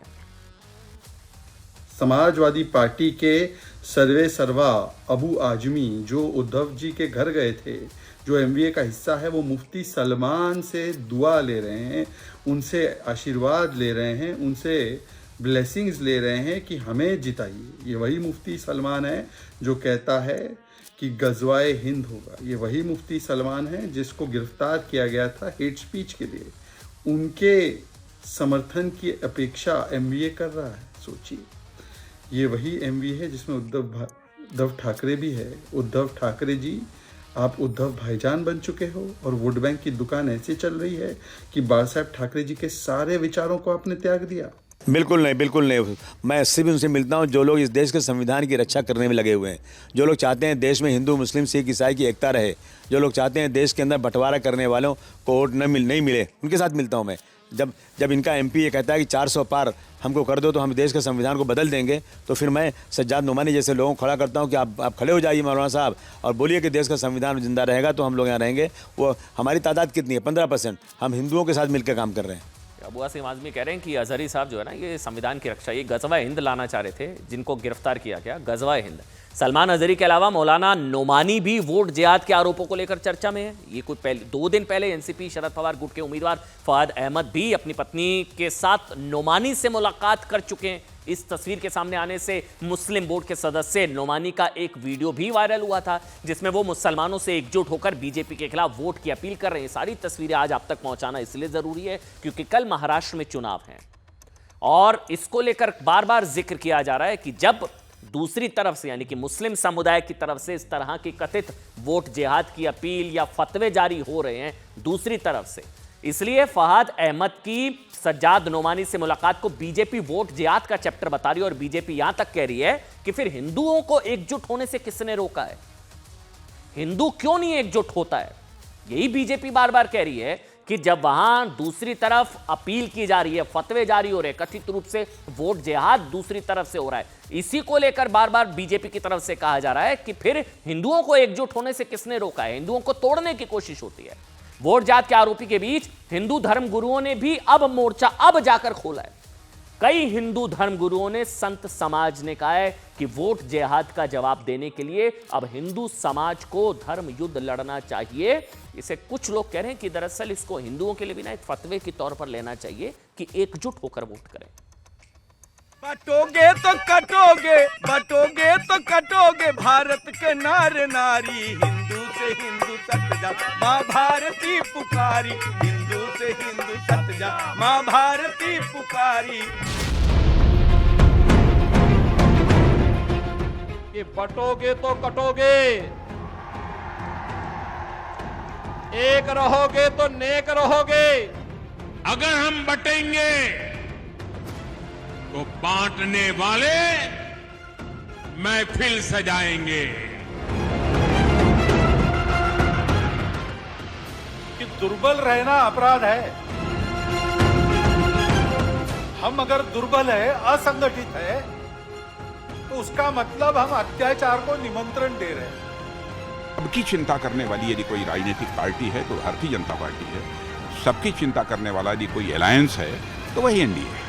समाजवादी पार्टी के सर्वे सर्वा अबू आजमी जो उद्धव जी के घर गए थे, जो एमवीए का हिस्सा है, वो मुफ्ती सलमान से दुआ ले रहे हैं, उनसे आशीर्वाद ले रहे हैं, उनसे ब्लेसिंग्स ले रहे हैं कि हमें जिताइए। ये वही मुफ्ती सलमान है जो कहता है कि गजवाए हिंद होगा। ये वही मुफ्ती सलमान है जिसको गिरफ्तार किया गया था हेट स्पीच के लिए। उनके समर्थन की अपेक्षा एमवीए कर रहा है। सोचिए, ये वही एमवीए है जिसमें उद्धव ठाकरे भी है। उद्धव ठाकरे जी, आप उद्धव भाईजान बन चुके हो और वोट बैंक की दुकान ऐसे चल रही है कि बाला साहब ठाकरे जी के सारे विचारों को आपने त्याग दिया। बिल्कुल नहीं, बिल्कुल नहीं। मैं इससे भी उनसे मिलता हूं जो लोग इस देश के संविधान की रक्षा करने में लगे हुए हैं, जो लोग चाहते हैं देश में हिंदू मुस्लिम सिख ईसाई की एकता रहे, जो लोग चाहते हैं देश के अंदर बंटवारा करने वालों को वोट नहीं मिले, उनके साथ मिलता हूं मैं। जब इनका एमपी ये कहता है कि 400 पार हमको कर दो तो हम देश के संविधान को बदल देंगे, तो फिर मैं सज्जाद नुमानी जैसे लोगों को खड़ा करता हूं कि आप खड़े हो जाइए मौलाना साहब और बोलिए कि देश का संविधान जिंदा रहेगा तो हम लोग यहाँ रहेंगे। वो हमारी तादाद कितनी है? 15%। हम हिंदुओं के साथ मिलकर काम कर रहे हैं। अबू आसिम आजमी कह रहे हैं कि अजहरी साहब जो है ना, ये संविधान की रक्षा, ये गजवा हिंद लाना चाह रहे थे, जिनको गिरफ्तार किया गया, गजवा हिंद। सलमान अजहरी के अलावा मौलाना नोमानी भी वोट जिहाद के आरोपों को लेकर चर्चा में है। ये कोई 2 दिन पहले एनसीपी शरद पवार गुट के उम्मीदवार फवाद अहमद भी अपनी पत्नी के साथ नोमानी से मुलाकात कर चुके हैं। इस तस्वीर के सामने आने से मुस्लिम बोर्ड के सदस्य नोमानी का एक वीडियो भी वायरल हुआ था जिसमें वो मुसलमानों से एकजुट होकर बीजेपी के खिलाफ वोट की अपील कर रहे हैं। सारी तस्वीरें आज आप तक पहुंचाना इसलिए जरूरी है क्योंकि कल महाराष्ट्र में चुनाव हैं और इसको लेकर बार बार जिक्र किया जा रहा है कि जब दूसरी तरफ से यानी कि मुस्लिम समुदाय की तरफ से इस तरह की कथित वोट जिहाद की अपील या फतवे जारी हो रहे हैं दूसरी तरफ से, इसलिए फवाद अहमद की सज्जाद नोमानी से मुलाकात को बीजेपी वोट जिहाद का चैप्टर बता रही है और बीजेपी यहां तक कह रही है कि फिर हिंदुओं को एकजुट होने से किसने रोका है? हिंदू क्यों नहीं एकजुट होता है? यही बीजेपी बार बार कह रही है कि जब वहां दूसरी तरफ अपील की जा रही है, फतवे जारी हो रहे हैं, कथित रूप से वोट जिहाद दूसरी तरफ से हो रहा है, इसी को लेकर बार बार बीजेपी की तरफ से कहा जा रहा है कि फिर हिंदुओं को एकजुट होने से किसने रोका है, हिंदुओं को तोड़ने की कोशिश होती है। वोट जिहाद के आरोपी के बीच हिंदू धर्म गुरुओं ने भी अब मोर्चा अब जाकर खोला है। कई हिंदू धर्म गुरुओं ने, संत समाज ने कहा है कि वोट जिहाद का जवाब देने के लिए अब हिंदू समाज को धर्म युद्ध लड़ना चाहिए। इसे कुछ लोग कह रहे हैं कि दरअसल इसको हिंदुओं के लिए भी ना एक फतवे के तौर पर लेना चाहिए कि एकजुट होकर वोट करें। बटोगे तो कटोगे, बटोगे तो कटोगे, भारत के नार नारी, हिंदू से हिंदू सट जा, माँ भारती पुकारी, हिंदू से हिंदू सट जा, माँ भारती पुकारी। कि बटोगे तो कटोगे, एक रहोगे तो नेक रहोगे। अगर हम बटेंगे तो बांटने वाले महफिल सजाएंगे। कि दुर्बल रहना अपराध है। हम अगर दुर्बल है, असंगठित है, तो उसका मतलब हम अत्याचार को निमंत्रण दे रहे हैं। सबकी चिंता करने वाली यदि कोई राजनीतिक पार्टी है तो भारतीय जनता पार्टी है। सबकी चिंता करने वाला यदि कोई अलायंस है तो वही एनडीए है।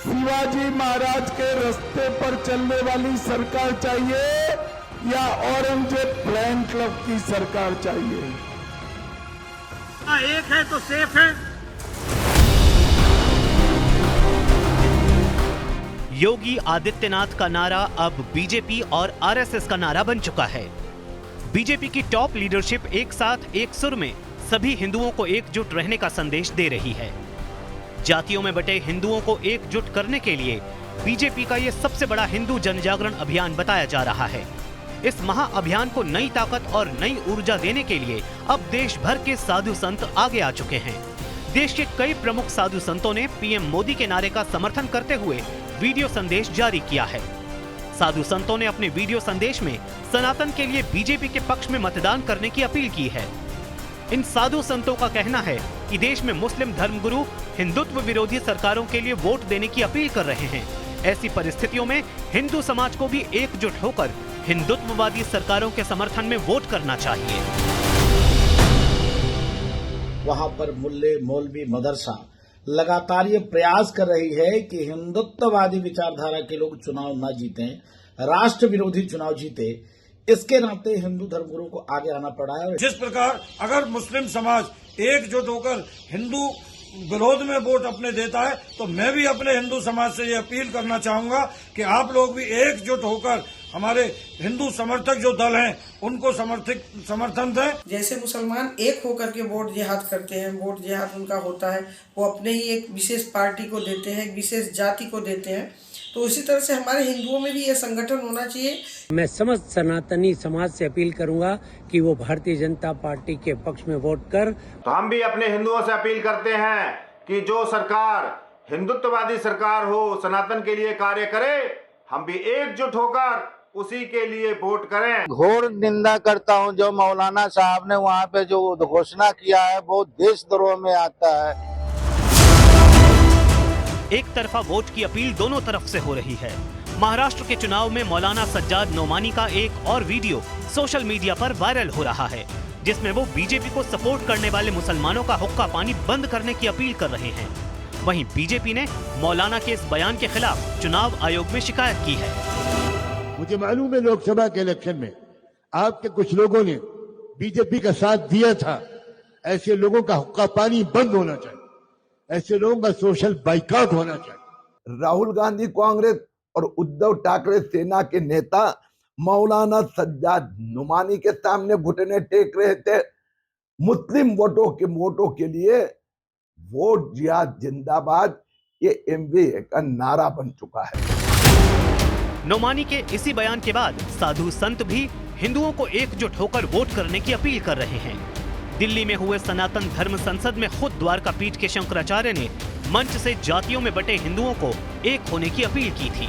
शिवाजी महाराज के रास्ते पर चलने वाली सरकार चाहिए या औरंगजेब प्लान क्लब की सरकार चाहिए? एक है तो सेफ है। योगी आदित्यनाथ का नारा अब बीजेपी और आरएसएस का नारा बन चुका है। बीजेपी की टॉप लीडरशिप एक साथ एक सुर में सभी हिंदुओं को एकजुट रहने का संदेश दे रही है। जातियों में बटे हिंदुओं को एकजुट करने के लिए बीजेपी का यह सबसे बड़ा हिंदू जनजागरण अभियान बताया जा रहा है। इस महाअभियान को नई ताकत और नई ऊर्जा देने के लिए अब देश भर के साधु संत आगे आ चुके हैं। देश के कई प्रमुख साधु संतों ने पीएम मोदी के नारे का समर्थन करते हुए वीडियो संदेश जारी किया है। साधु संतों ने अपने वीडियो संदेश में सनातन के लिए बीजेपी के पक्ष में मतदान करने की अपील की है। इन साधु संतों का कहना है कि देश में मुस्लिम धर्मगुरु हिंदुत्व विरोधी सरकारों के लिए वोट देने की अपील कर रहे हैं। ऐसी परिस्थितियों में हिंदू समाज को भी एकजुट होकर हिंदुत्ववादी सरकारों के समर्थन में वोट करना चाहिए। वहां पर मुल्ले, मौलवी, मदरसा लगातार ये प्रयास कर रही है कि हिंदुत्ववादी विचारधारा के लोग चुनाव न जीतें, राष्ट्र विरोधी चुनाव जीते। इसके नाते हिंदू धर्मगुरुओं को आगे आना पड़ा है। जिस प्रकार अगर मुस्लिम समाज एकजुट होकर हिंदू विरोध में वोट अपने देता है, तो मैं भी अपने हिंदू समाज से ये अपील करना चाहूंगा कि आप लोग भी एकजुट होकर हमारे हिंदू समर्थक जो दल हैं उनको समर्थन दें। जैसे मुसलमान एक होकर के वोट जिहाद करते हैं, वोट जिहाद उनका होता है, वो अपने ही एक विशेष पार्टी को देते हैं, एक विशेष जाति को देते हैं, तो उसी तरह से हमारे हिंदुओं में भी ये संगठन होना चाहिए। मैं समस्त सनातनी समाज से अपील करूंगा कि वो भारतीय जनता पार्टी के पक्ष में वोट कर। तो हम भी अपने हिंदुओं से अपील करते हैं कि जो सरकार हिंदुत्ववादी सरकार हो, सनातन के लिए कार्य करे, हम भी एकजुट होकर उसी के लिए वोट करें। घोर निंदा करता हूं जो मौलाना साहब ने वहां पे जो घोषणा किया है वो देशद्रोह में आता है। एक तरफा वोट की अपील दोनों तरफ से हो रही है। महाराष्ट्र के चुनाव में मौलाना सज्जाद नोमानी का एक और वीडियो सोशल मीडिया पर वायरल हो रहा है, जिसमें वो बीजेपी को सपोर्ट करने वाले मुसलमानों का हुक्का पानी बंद करने की अपील कर रहे हैं। वहीं बीजेपी ने मौलाना के इस बयान के खिलाफ चुनाव आयोग में शिकायत की है। मुझे मालूम है लोकसभा के इलेक्शन में आपके कुछ लोगों ने बीजेपी का साथ दिया था। ऐसे लोगों का हुक्का पानी बंद होना चाहिए, ऐसे लोगों का सोशल बाइकआउट होना चाहिए। राहुल गांधी कांग्रेस और उद्धव ठाकरे सेना के नेता मौलाना सज्जाद नुमानी के सामने घुटने टेक रहे थे मुस्लिम वोटों के लिए। वोट जिहाद जिंदाबाद ये एमवीए का नारा बन चुका है। नोमानी के इसी बयान के बाद साधु संत भी हिंदुओं को एकजुट होकर वोट करने की अपील कर रहे हैं। दिल्ली में हुए सनातन धर्म संसद में खुद द्वारका पीठ के शंकराचार्य ने मंच से जातियों में बटे हिंदुओं को एक होने की अपील की थी।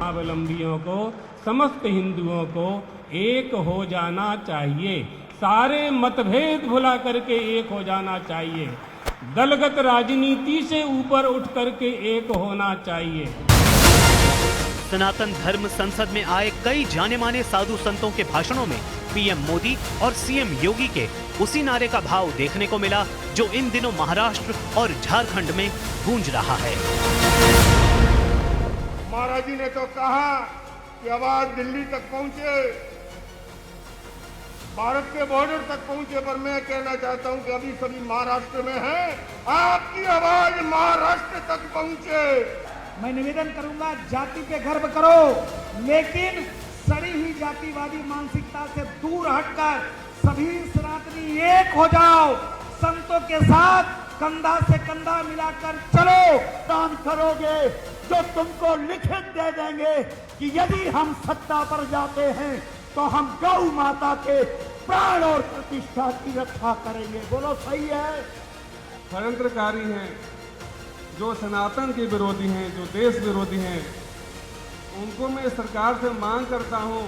धर्मावलंबियों को, समस्त हिंदुओं को एक हो जाना चाहिए। सारे मतभेद भुला करके एक हो जाना चाहिए। दलगत राजनीति से ऊपर उठ करके एक होना चाहिए। सनातन धर्म संसद में आए कई जाने माने साधु संतों के भाषणों में पीएम मोदी और सीएम योगी के उसी नारे का भाव देखने को मिला जो इन दिनों महाराष्ट्र और झारखंड में गूंज रहा है। महाराज जी ने तो कहा कि आवाज दिल्ली तक पहुंचे, भारत के बॉर्डर तक पहुंचे, पर मैं कहना चाहता हूं कि अभी सभी महाराष्ट्र में हैं, आपकी आवाज महाराष्ट्र तक पहुंचे। मैं निवेदन करूंगा, जाति पे गर्व करो, लेकिन सड़ी हुई जातिवादी मानसिकता से दूर हटकर सभी सनातनी एक हो जाओ, संतों के साथ कंधा से कंधा मिलाकर चलो। काम करोगे जो तुमको लिखित दे देंगे कि यदि हम सत्ता पर जाते हैं तो हम गौ माता के प्राण और प्रतिष्ठा की रक्षा करेंगे। बोलो सही है? षड्यंत्रकारी हैं, जो सनातन के विरोधी हैं, जो देश विरोधी हैं, उनको मैं सरकार से मांग करता हूं,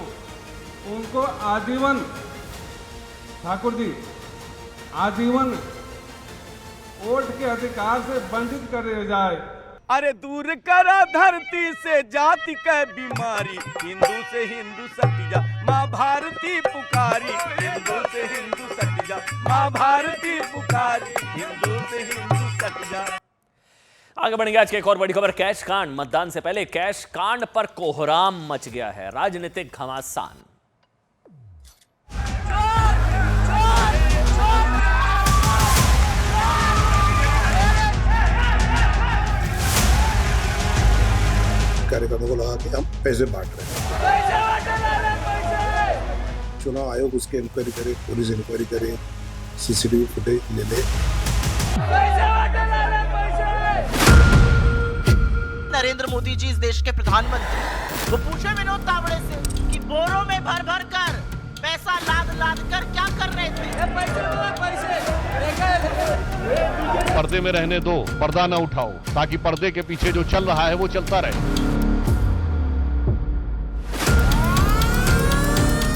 उनको आजीवन, ठाकुर जी, आजीवन वोट के अधिकार से वंचित कर दिया जाए। अरे दूर करा धरती से जाति का बीमारी, हिंदू से हिंदू सट जा, माँ भारती पुकारी, हिंदू से हिंदू सट जा, माँ भारती पुकारी, हिंदू से हिंदू सट जा। आगे बढ़ेंगे आज की एक और बड़ी खबर, कैश कांड। मतदान से पहले कैश कांड पर कोहराम मच गया है, राजनीतिक घमासान। कार्यकर्ताओं को लगा कि हम पैसे बांट रहे हैं। चुनाव आयोग उसके इंक्वायरी करे, पुलिस इंक्वायरी करे, सीसीटीवी फुटेज ले ले। नरेंद्र मोदी जी इस देश के प्रधानमंत्री, वो पूछे विनोद तावड़े से कि बोरों में भर भर कर पैसा लाद कर क्या कर रहे थे? पर्दे में रहने दो, पर्दा न उठाओ, ताकि पर्दे के पीछे जो चल रहा है वो चलता रहे।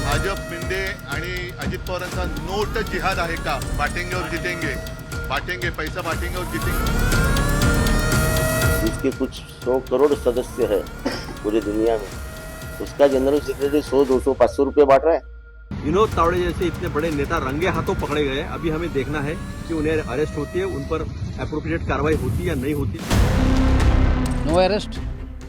भाजप, शिंदे आणि अजित पवारांचा नोट जिहाद आहे का? बांटेंगे और जीतेंगे, बांटेंगे, पैसा बांटेंगे और जीतेंगे। इसके कुछ 100 करोड़ सदस्य है पूरी दुनिया में, उसका जनरल सेक्रेटरी 100, 200, 500 रुपए बांट रहा है। विनोद तावड़े जैसे इतने बड़े नेता रंगे हाथों पकड़े गए, अभी हमें देखना है कि उन्हें अरेस्ट होती है, उन पर एप्रोप्रिएट कार्रवाई होती है या नहीं होती। No arrest,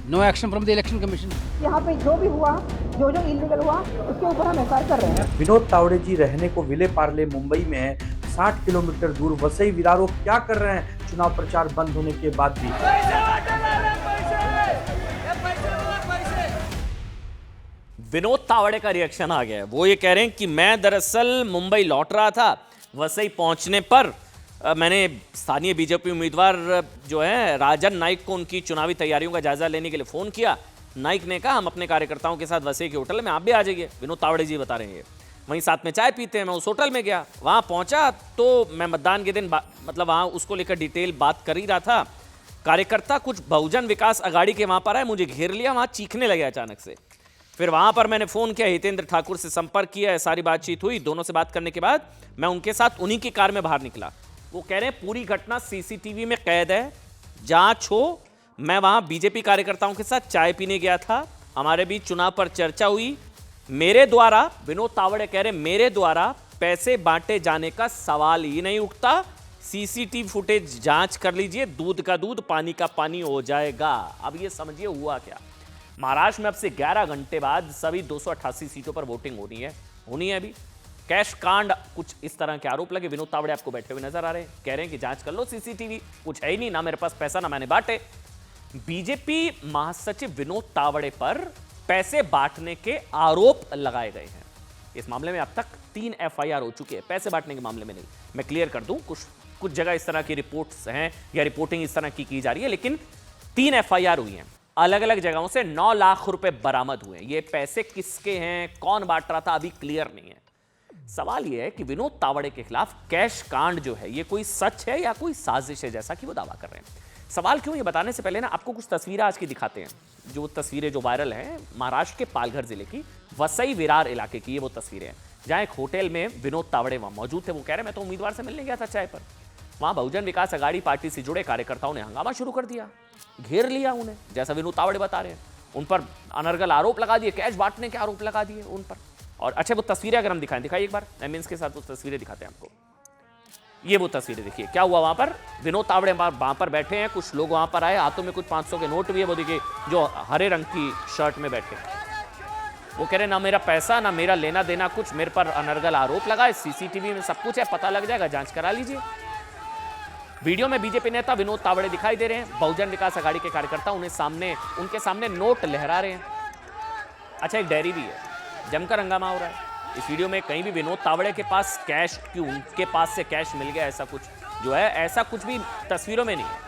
no action from the election commission. यहाँ पे जो भी हुआ, जो इलीगल हुआ, उसके ऊपर हम एफआईआर कर रहे हैं। विनोद तावड़े जी रहने को विले पार्ले मुंबई में है, 60 किलोमीटर दूर वसई विरार, क्या कर रहे हैं चुनाव प्रचार बंद होने के बाद भी? विनोद तावड़े का रिएक्शन आ गया है। वो ये कह रहे हैं कि मैं दरअसल मुंबई लौट रहा था, वसई पहुंचने पर मैंने स्थानीय बीजेपी उम्मीदवार जो है राजन नाइक को उनकी चुनावी तैयारियों का जायजा लेने के लिए फोन किया। नाइक ने कहा हम अपने कार्यकर्ताओं के साथ वसई के होटल में, आप भी आ जाइए। विनोद तावड़े जी बता रहे हैं, वहीं साथ में चाय पीते हैं। मैं उस होटल में गया, वहां पहुंचा तो मैं मतदान के दिन मतलब वहां उसको लेकर डिटेल बात कर ही रहा था। कार्यकर्ता कुछ बहुजन विकास अघाड़ी के वहां पर आए, मुझे घेर लिया, वहां चीखने लगे अचानक से। फिर वहां पर मैंने फोन किया, हितेंद्र ठाकुर से संपर्क किया, सारी बातचीत हुई। दोनों से बात करने के बाद मैं उनके साथ उन्हीं की कार में बाहर निकला। वो कह रहे हैं पूरी घटना सीसीटीवी में कैद है, जांच हो। मैं वहां बीजेपी कार्यकर्ताओं के साथ चाय पीने गया था, हमारे बीच चुनाव पर चर्चा हुई। मेरे द्वारा, विनोद तावड़े कह रहे मेरे द्वारा पैसे बांटे जाने का सवाल ही नहीं उठता। सीसीटीवी फुटेज जांच कर लीजिए, दूध का दूध पानी का पानी हो जाएगा। अब ये समझिए हुआ क्या। महाराष्ट्र में अब से 11 घंटे बाद सभी 288 सीटों पर वोटिंग होनी है अभी। कैश कांड कुछ इस तरह के आरोप लगे। विनोद तावड़े आपको बैठे हुए नजर आ रहे हैं, कह रहे हैं कि जांच कर लो सीसीटीवी, कुछ है ही नहीं, ना मेरे पास पैसा ना मैंने बांटे। बीजेपी महासचिव विनोद तावड़े पर पैसे बांटने के आरोप लगाए गए हैं। इस मामले में अब तक 3 एफआईआर हो चुके हैं, पैसे बांटने के मामले में नहीं। मैं क्लियर कर दूं, कुछ जगह इस तरह की रिपोर्ट्स हैं या रिपोर्टिंग इस तरह की जा रही है, लेकिन 3 एफआईआर हुई हैं। अलग अलग जगहों से 9 लाख रुपए बरामद हुए। ये पैसे किसके हैं, कौन बांट रहा था, अभी क्लियर नहीं है। सवाल यह है कि विनोद तावड़े के खिलाफ कैश कांड जो है ये कोई सच है या कोई साजिश है, जैसा कि वो दावा कर रहे हैं। सवाल क्यों, ये बताने से पहले ना आपको कुछ तस्वीरें आज की दिखाते हैं। जो तस्वीरें जो वायरल हैं महाराष्ट्र के पालघर जिले की वसई विरार इलाके की, ये वो तस्वीरें हैं। जहां एक होटल में विनोद तावड़े वहां मौजूद थे। वो कह रहे मैं तो उम्मीदवार से मिलने गया था चाय पर। वहां बहुजन विकास अघाड़ी पार्टी से जुड़े कार्यकर्ताओं ने हंगामा शुरू कर दिया, घेर लिया उन्हें, जैसा विनोद तावड़े बता रहे हैं। उन पर अनर्गल आरोप लगा दिए, कैश बांटने के आरोप लगा दिए उन पर। और अच्छा वो तस्वीरें अगर हम दिखाइए एक बार, एमिन्स के साथ वो तस्वीरें दिखाते हैं आपको। ये वो तस्वीरें देखिए, क्या हुआ वहां पर। विनोद तावड़े वहां पर बैठे हैं, कुछ लोग वहां पर आए, हाथों में कुछ 500 के नोट भी है। वो देखिए जो हरे रंग की शर्ट में बैठे हैं, वो कह रहे ना मेरा पैसा ना मेरा लेना देना कुछ, मेरे पर अनर्गल आरोप लगाए। सीसीटीवी में सब कुछ है, पता लग जाएगा, जांच करा लीजिए। वीडियो में बीजेपी नेता विनोद तावड़े दिखाई दे रहे हैं। बहुजन विकास अघाड़ी के कार्यकर्ता उनके सामने नोट लहरा रहे हैं। अच्छा एक डायरी भी है, जमकर हंगामा हो रहा है इस वीडियो में। कहीं भी विनोद तावड़े के पास कैश क्यों, उनके पास से कैश मिल गया, ऐसा कुछ जो है ऐसा कुछ भी तस्वीरों में नहीं है।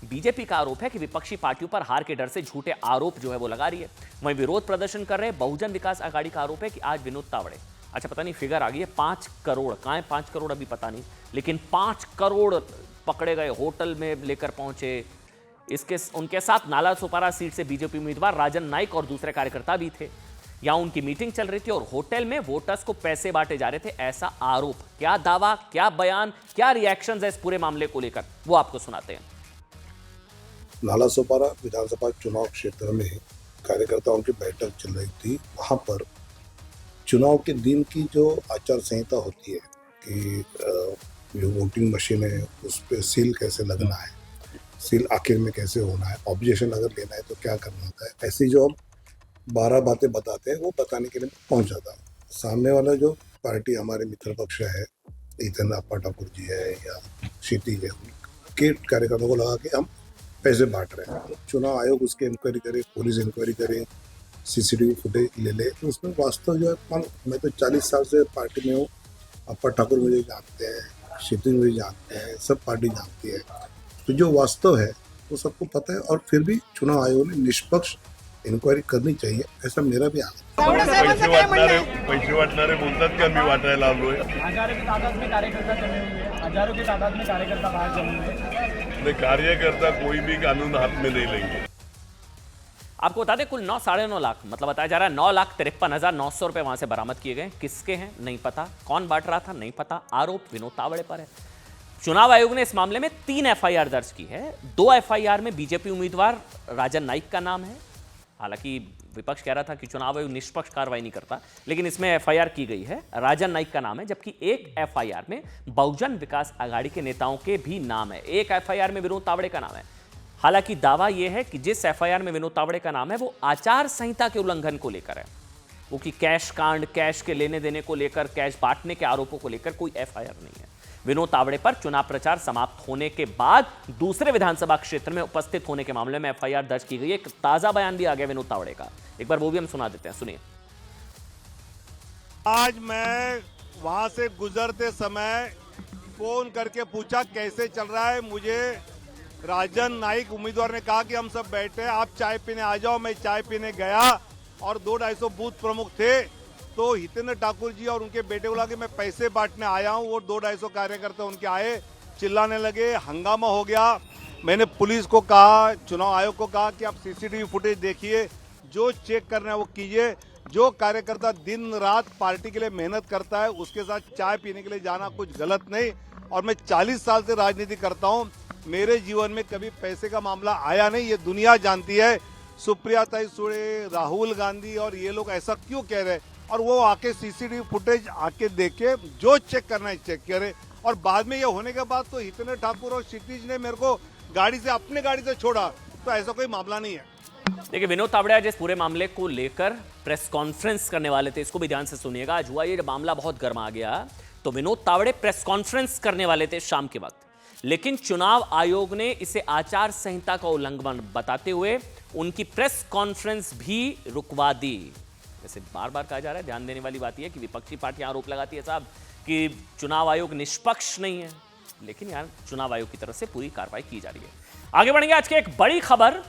बीजेपी का आरोप है कि विपक्षी पार्टियों पर हार के डर से झूठे आरोप जो है वो लगा रही है। वहीं विरोध प्रदर्शन कर रहे बहुजन विकास अघाड़ी का आरोप है कि आज विनोद तावड़े, अच्छा पता नहीं फिगर आ गई है 5 करोड़, कहाँ है 5 करोड़ अभी पता नहीं, लेकिन 5 करोड़ पकड़े गए, होटल में लेकर पहुंचे। उनके साथ नाला सोपारा सीट से बीजेपी उम्मीदवार राजन नाइक और दूसरे कार्यकर्ता भी थे। यहां उनकी मीटिंग चल रही थी और होटल में वोटर्स को पैसे बांटे जा रहे थे, ऐसा आरोप। क्या दावा, क्या बयान, क्या रिएक्शंस है इस पूरे मामले को लेकर, वो आपको सुनाते हैं। नाला सोपारा विधानसभा चुनाव क्षेत्र में कार्यकर्ताओं की बैठक चल रही थी। वहां पर चुनाव के दिन की जो आचार संहिता होती है कि जो वोटिंग मशीन है उस पर सील कैसे लगना है, सील आखिर में कैसे होना है, ऑब्जेक्शन अगर लेना है तो क्या करना होता है, ऐसी जो हम 12 बातें बताते हैं वो बताने के लिए पहुंच जाता हूँ। सामने वाला जो पार्टी हमारे मित्र पक्ष है, इधर अप्पा ठाकुर जी है या क्षितिज है, उनके कार्यकर्ताओं को लगा कि हम पैसे बांट रहे हैं। चुनाव आयोग उसकी इंक्वायरी करे, पुलिस इंक्वायरी करे, सीसीटीवी फुटेज ले ले, तो उसमें वास्तव जो है, मैं तो 40 साल से पार्टी में हूँ, अप्पा ठाकुर मुझे जानते हैं, क्षितिज मुझे जानते हैं, सब पार्टी जानती है, तो जो वास्तव है वो सबको पता है। और फिर भी चुनाव आयोग ने निष्पक्ष इन्क्वायरी करनी चाहिए, ऐसा मेरा भी पैसे वाटणारे बोलतात की आम्ही वाटायला आलोय। हजारों की तादाद में कार्यकर्ता जमे हुए हैं, हजारों की तादाद में कार्यकर्ता बाहर जमे हुए हैं। कार्यकर्ता कोई भी कानून हाथ में नहीं लेंगे। आपको बता दें कुल 9 साढ़े 9 लाख, मतलब बताया जा रहा है 9,53,900 रुपए वहां से बरामद किए गए। किसके हैं नहीं पता, कौन बांट रहा था नहीं पता, आरोप विनोद तावड़े पर है। चुनाव आयोग ने इस मामले में 3 एफआईआर दर्ज की है। 2 एफआईआर में बीजेपी उम्मीदवार राजन नाइक का नाम है। हालांकि विपक्ष कह रहा था कि चुनाव आयोग निष्पक्ष कार्रवाई नहीं करता, लेकिन इसमें एफआईआर की गई है, राजन नाइक का नाम है। जबकि एक एफआईआर में बहुजन विकास अघाड़ी के नेताओं के भी नाम है। एक एफआईआर में विनोद तावड़े का नाम है। हालांकि दावा यह है कि जिस एफआईआर में विनोद तावड़े का नाम है वो आचार संहिता के उल्लंघन को लेकर है, वो कि कैश कांड, कैश के लेने देने को लेकर, कैश बांटने के आरोपों को लेकर कोई एफआईआर नहीं है। विनोद तावड़े पर चुनाव प्रचार समाप्त होने के बाद दूसरे विधानसभा क्षेत्र में उपस्थित होने के मामले में एफआईआर दर्ज की गई। एक ताजा बयान भी आ गया विनोद तावड़े का, एक बार वो भी हम सुना देते हैं, सुनिए। आज मैं वहां से गुजरते समय फोन करके पूछा कैसे चल रहा है। मुझे राजन नाइक उम्मीदवार ने कहा कि हम सब बैठे हैं, आप चाय पीने आ जाओ। मैं चाय पीने गया और 200-250 बूथ प्रमुख थे, तो हितेंद्र ठाकुर जी और उनके बेटे को लगा कि मैं पैसे बांटने आया हूं। वो 200-250 कार्यकर्ता उनके आए, चिल्लाने लगे, हंगामा हो गया। मैंने पुलिस को कहा, चुनाव आयोग को कहा कि आप सीसीटीवी फुटेज देखिए, जो चेक करना है वो कीजिए। जो कार्यकर्ता दिन रात पार्टी के लिए मेहनत करता है उसके साथ चाय पीने के लिए जाना कुछ गलत नहीं। और मैं 40 साल से राजनीति करता हूँ, मेरे जीवन में कभी पैसे का मामला आया नहीं, ये दुनिया जानती है। सुप्रिया ताई सुळे, राहुल गांधी और ये लोग ऐसा क्यों कह रहे हैं? और वो आके सीसीटीवी फुटेज आके देखे, जो चेक करना है चेक करे। और बाद में ये होने के बाद तो हितेंद्र ठाकुर और क्षितिज ने मेरे को अपने गाड़ी से छोड़ा, तो ऐसा कोई मामला नहीं है। देखिए विनोद तावड़े आज इस पूरे मामले को लेकर प्रेस कॉन्फ्रेंस करने वाले थे, इसको भी ध्यान से सुनिएगा। आज हुआ ये मामला बहुत गर्मा गया, तो विनोद तावड़े प्रेस कॉन्फ्रेंस करने वाले थे शाम के वक्त, लेकिन चुनाव आयोग ने इसे आचार संहिता का उल्लंघन बताते हुए उनकी प्रेस कॉन्फ्रेंस भी रुकवा दी। वैसे बार बार कहा जा रहा है, ध्यान देने वाली बात यह है कि विपक्षी पार्टियां आरोप लगाती है साहब कि चुनाव आयोग निष्पक्ष नहीं है, लेकिन यार चुनाव आयोग की तरफ से पूरी कार्रवाई की जा रही है। आगे बढ़ेंगे, आज की एक बड़ी खबर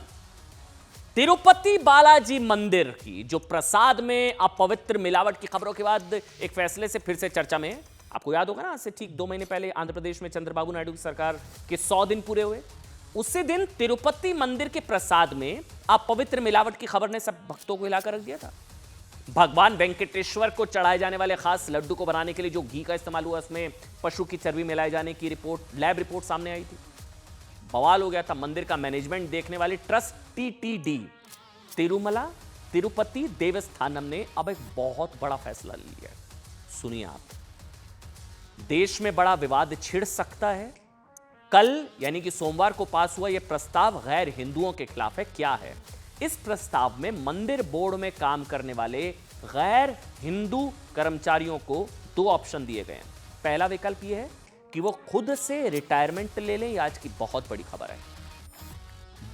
तिरुपति बालाजी मंदिर की, जो प्रसाद में अपवित्र मिलावट की खबरों के बाद एक फैसले से फिर से चर्चा में है। आपको याद होगा ना, आज से ठीक 2 महीने पहले आंध्र प्रदेश में चंद्रबाबू नायडू की सरकार के 100 दिन पूरे हुए। उसी दिन तिरुपति मंदिर के प्रसाद में अपवित्र मिलावट की खबर ने सब भक्तों को हिलाकर रख दिया था। भगवान वेंकटेश्वर को चढ़ाए जाने वाले खास लड्डू को बनाने के लिए जो घी का इस्तेमाल हुआ, उसमें पशु की चर्बी मिलाए जाने की लैब रिपोर्ट सामने आई थी। बवाल हो गया था। मंदिर का मैनेजमेंट देखने वाली ट्रस्ट TTD तिरुमला तिरुपति देवस्थानम ने अब एक बहुत बड़ा फैसला लिया है। सुनिए आप, देश में बड़ा विवाद छिड़ सकता है। कल यानी कि सोमवार को पास हुआ यह प्रस्ताव गैर हिंदुओं के खिलाफ है। क्या है? इस प्रस्ताव में मंदिर बोर्ड में काम करने वाले गैर हिंदू कर्मचारियों को 2 ऑप्शन दिए गए हैं। पहला विकल्प यह है कि वो खुद से रिटायरमेंट ले लें। आज की बहुत बड़ी खबर है।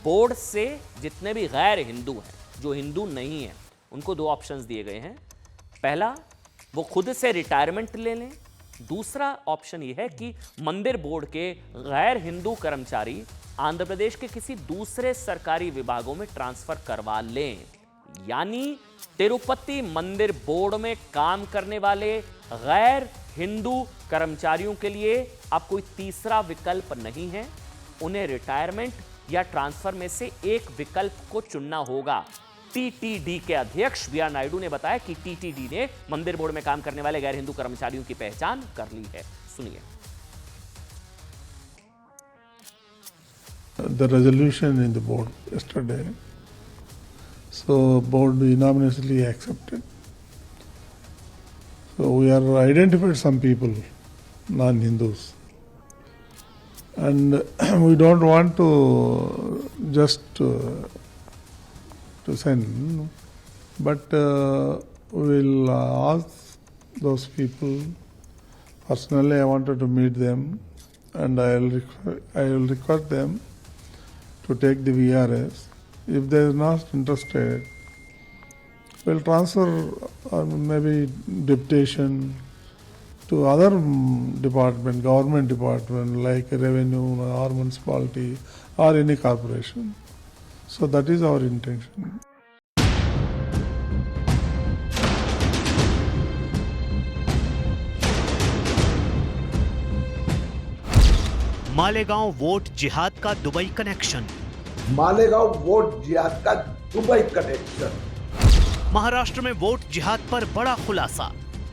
बोर्ड से जितने भी गैर हिंदू हैं, जो हिंदू नहीं हैं, उनको 2 ऑप्शंस दिए गए हैं। पहला, वो खुद से रिटायरमेंट ले लें। दूसरा ऑप्शन यह है कि मंदिर बोर्ड के गैर हिंदू कर्मचारी आंध्र प्रदेश के किसी दूसरे सरकारी विभागों में ट्रांसफर करवा लें। यानी तिरुपति मंदिर बोर्ड में काम करने वाले गैर हिंदू कर्मचारियों के लिए अब कोई तीसरा विकल्प नहीं है। उन्हें रिटायरमेंट या ट्रांसफर में से एक विकल्प को चुनना होगा। TTD के अध्यक्ष VR नायडू ने बताया कि TTD ने मंदिर बोर्ड में काम करने वाले गैर हिंदू कर्मचारियों की पहचान कर ली है। सुनिए। The resolution in the board yesterday, so board unanimously accepted. So we are identified some people, non-Hindus, and we don't want to just to send, but we will ask those people personally. I wanted to meet them, and I will request them to take the VRS. If they are not interested, we'll transfer or maybe deputation to other department, government department like revenue or municipality or any corporation. So that is our intention. Malegaon vote जिहाद का Dubai connection. Malegaon vote जिहाद का Dubai connection. Maharashtra में vote जिहाद पर बड़ा खुलासा।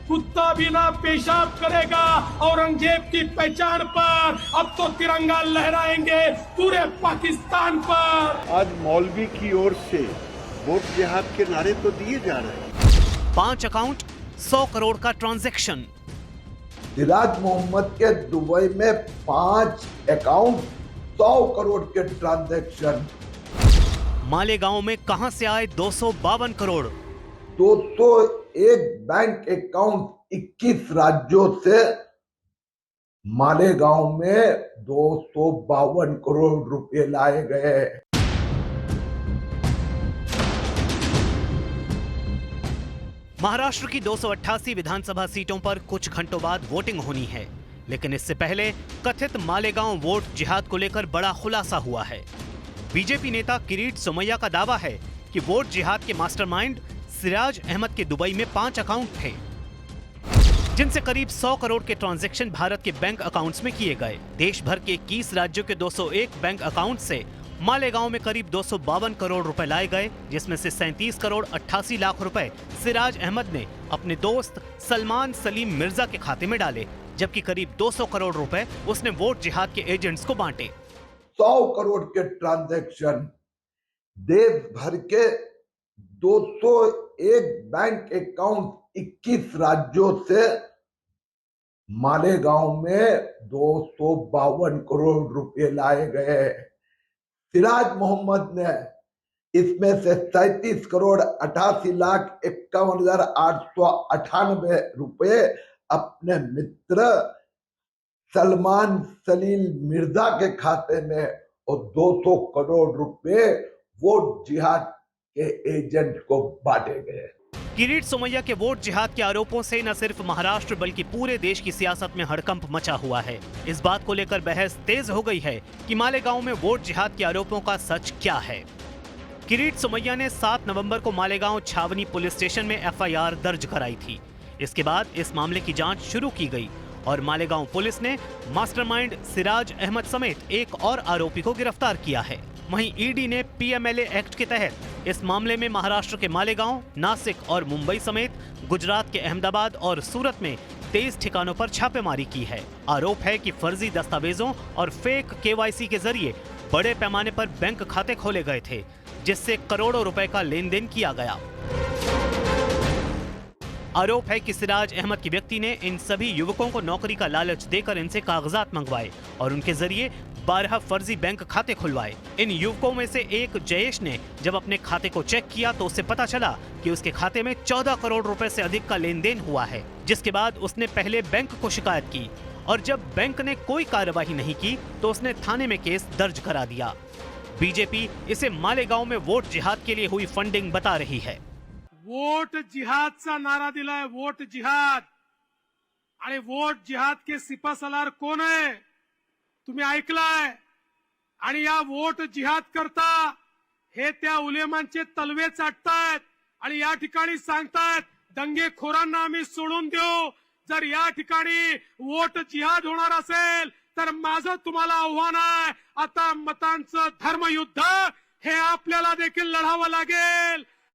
कुत्ता भी ना पेशाब करेगा औरंगजेब की पहचान पर। अब तो तिरंगा लहराएंगे पूरे पाकिस्तान पर। आज मौलवी की ओर से वोट जिहाद के नारे तो दिए जा रहे हैं। 5 अकाउंट 100 करोड़ का ट्रांजैक्शन। सिराज मोहम्मद के दुबई में 5 अकाउंट 100 करोड़ के ट्रांजैक्शन। मालेगांव में कहां से आए 252 करोड़? 201 बैंक अकाउंट 21 राज्यों से मालेगांव में 252 करोड़ रुपए लाए गए। महाराष्ट्र की 288 विधानसभा सीटों पर कुछ घंटों बाद वोटिंग होनी है, लेकिन इससे पहले कथित मालेगांव वोट जिहाद को लेकर बड़ा खुलासा हुआ है। बीजेपी नेता किरीट सोमैया का दावा है कि वोट जिहाद के मास्टरमाइंड सिराज अहमद के दुबई में 5 अकाउंट थे, जिनसे करीब 100 करोड़ के ट्रांजैक्शन भारत के बैंक अकाउंट्स में किए गए। देश भर के 21 राज्यों के 201 बैंक अकाउंट से मालेगांव में करीब 252 करोड़ रुपए लाए गए, जिसमें से 37 करोड़ 88 लाख रुपए सिराज अहमद ने अपने दोस्त सलमान सलीम मिर्जा के खाते में डाले, जबकि करीब 200 करोड़ रुपए उसने वोट जिहाद के एजेंट्स को बांटे। 100 करोड़ के ट्रांजैक्शन देश भर के 201 बैंक अकाउंट 21 राज्यों से मालेगांव में 252 करोड़ रुपए लाए गए। सिराज मोहम्मद ने इसमें से 37 करोड़ 88 लाख 51,898 रुपए अपने मित्र सलमान सलीम मिर्जा के खाते में और 200 करोड़ रुपए वोट जिहाद के एजेंट को बांटे गए। किरीट सोमैया के वोट जिहाद के आरोपों से न सिर्फ महाराष्ट्र बल्कि पूरे देश की सियासत में हड़कंप मचा हुआ है। इस बात को लेकर बहस तेज हो गई है कि मालेगांव में वोट जिहाद के आरोपों का सच क्या है। किरीट सोमैया ने 7 नवंबर को मालेगांव छावनी पुलिस स्टेशन में FIR दर्ज कराई थी। इसके बाद इस मामले की जांच शुरू की गई और मालेगांव पुलिस ने मास्टरमाइंड सिराज अहमद समेत एक और आरोपी को गिरफ्तार किया है। वहीं ईडी ने पीएमएलए एक्ट के तहत इस मामले में महाराष्ट्र के मालेगांव, नासिक और मुंबई समेत गुजरात के अहमदाबाद और सूरत में 23 ठिकानों पर छापेमारी की है। आरोप है कि फर्जी दस्तावेजों और फेक केवाईसी के जरिए बड़े पैमाने पर बैंक खाते खोले गए थे, जिससे करोड़ों रुपए का लेन देन किया गया। आरोप है कि सिराज अहमद की व्यक्ति ने इन सभी युवकों को नौकरी का लालच देकर इनसे कागजात मंगवाए और उनके जरिए 12 फर्जी बैंक खाते खुलवाए। इन युवकों में से एक जयेश ने जब अपने खाते को चेक किया तो उसे पता चला कि उसके खाते में 14 करोड़ रुपए से अधिक का लेन देन हुआ है, जिसके बाद उसने पहले बैंक को शिकायत की और जब बैंक ने कोई कार्यवाही नहीं की तो उसने थाने में केस दर्ज करा दिया। बीजेपी इसे मालेगांव में वोट जिहाद के लिए हुई फंडिंग बता रही है। वोट जिहादचा नारा दिलाय, वोट जिहाद। आणि वोट जिहाद के सिपासलार कोण आहे तुम्ही ऐकलाय? आणि या वोट जिहाद करता हे त्या उलेमांचे तलवे चाटतायत आणि या ठिकाणी सांगतायत दंगेखोरांना आम्ही सोडून देऊ। जर या ठिकाणी वोट जिहाद होणार असेल तर माझं तुम्हाला आव्हान आहे, आता मतांचं धर्मयुद्ध हे आपल्याला देखील लढावं लागेल।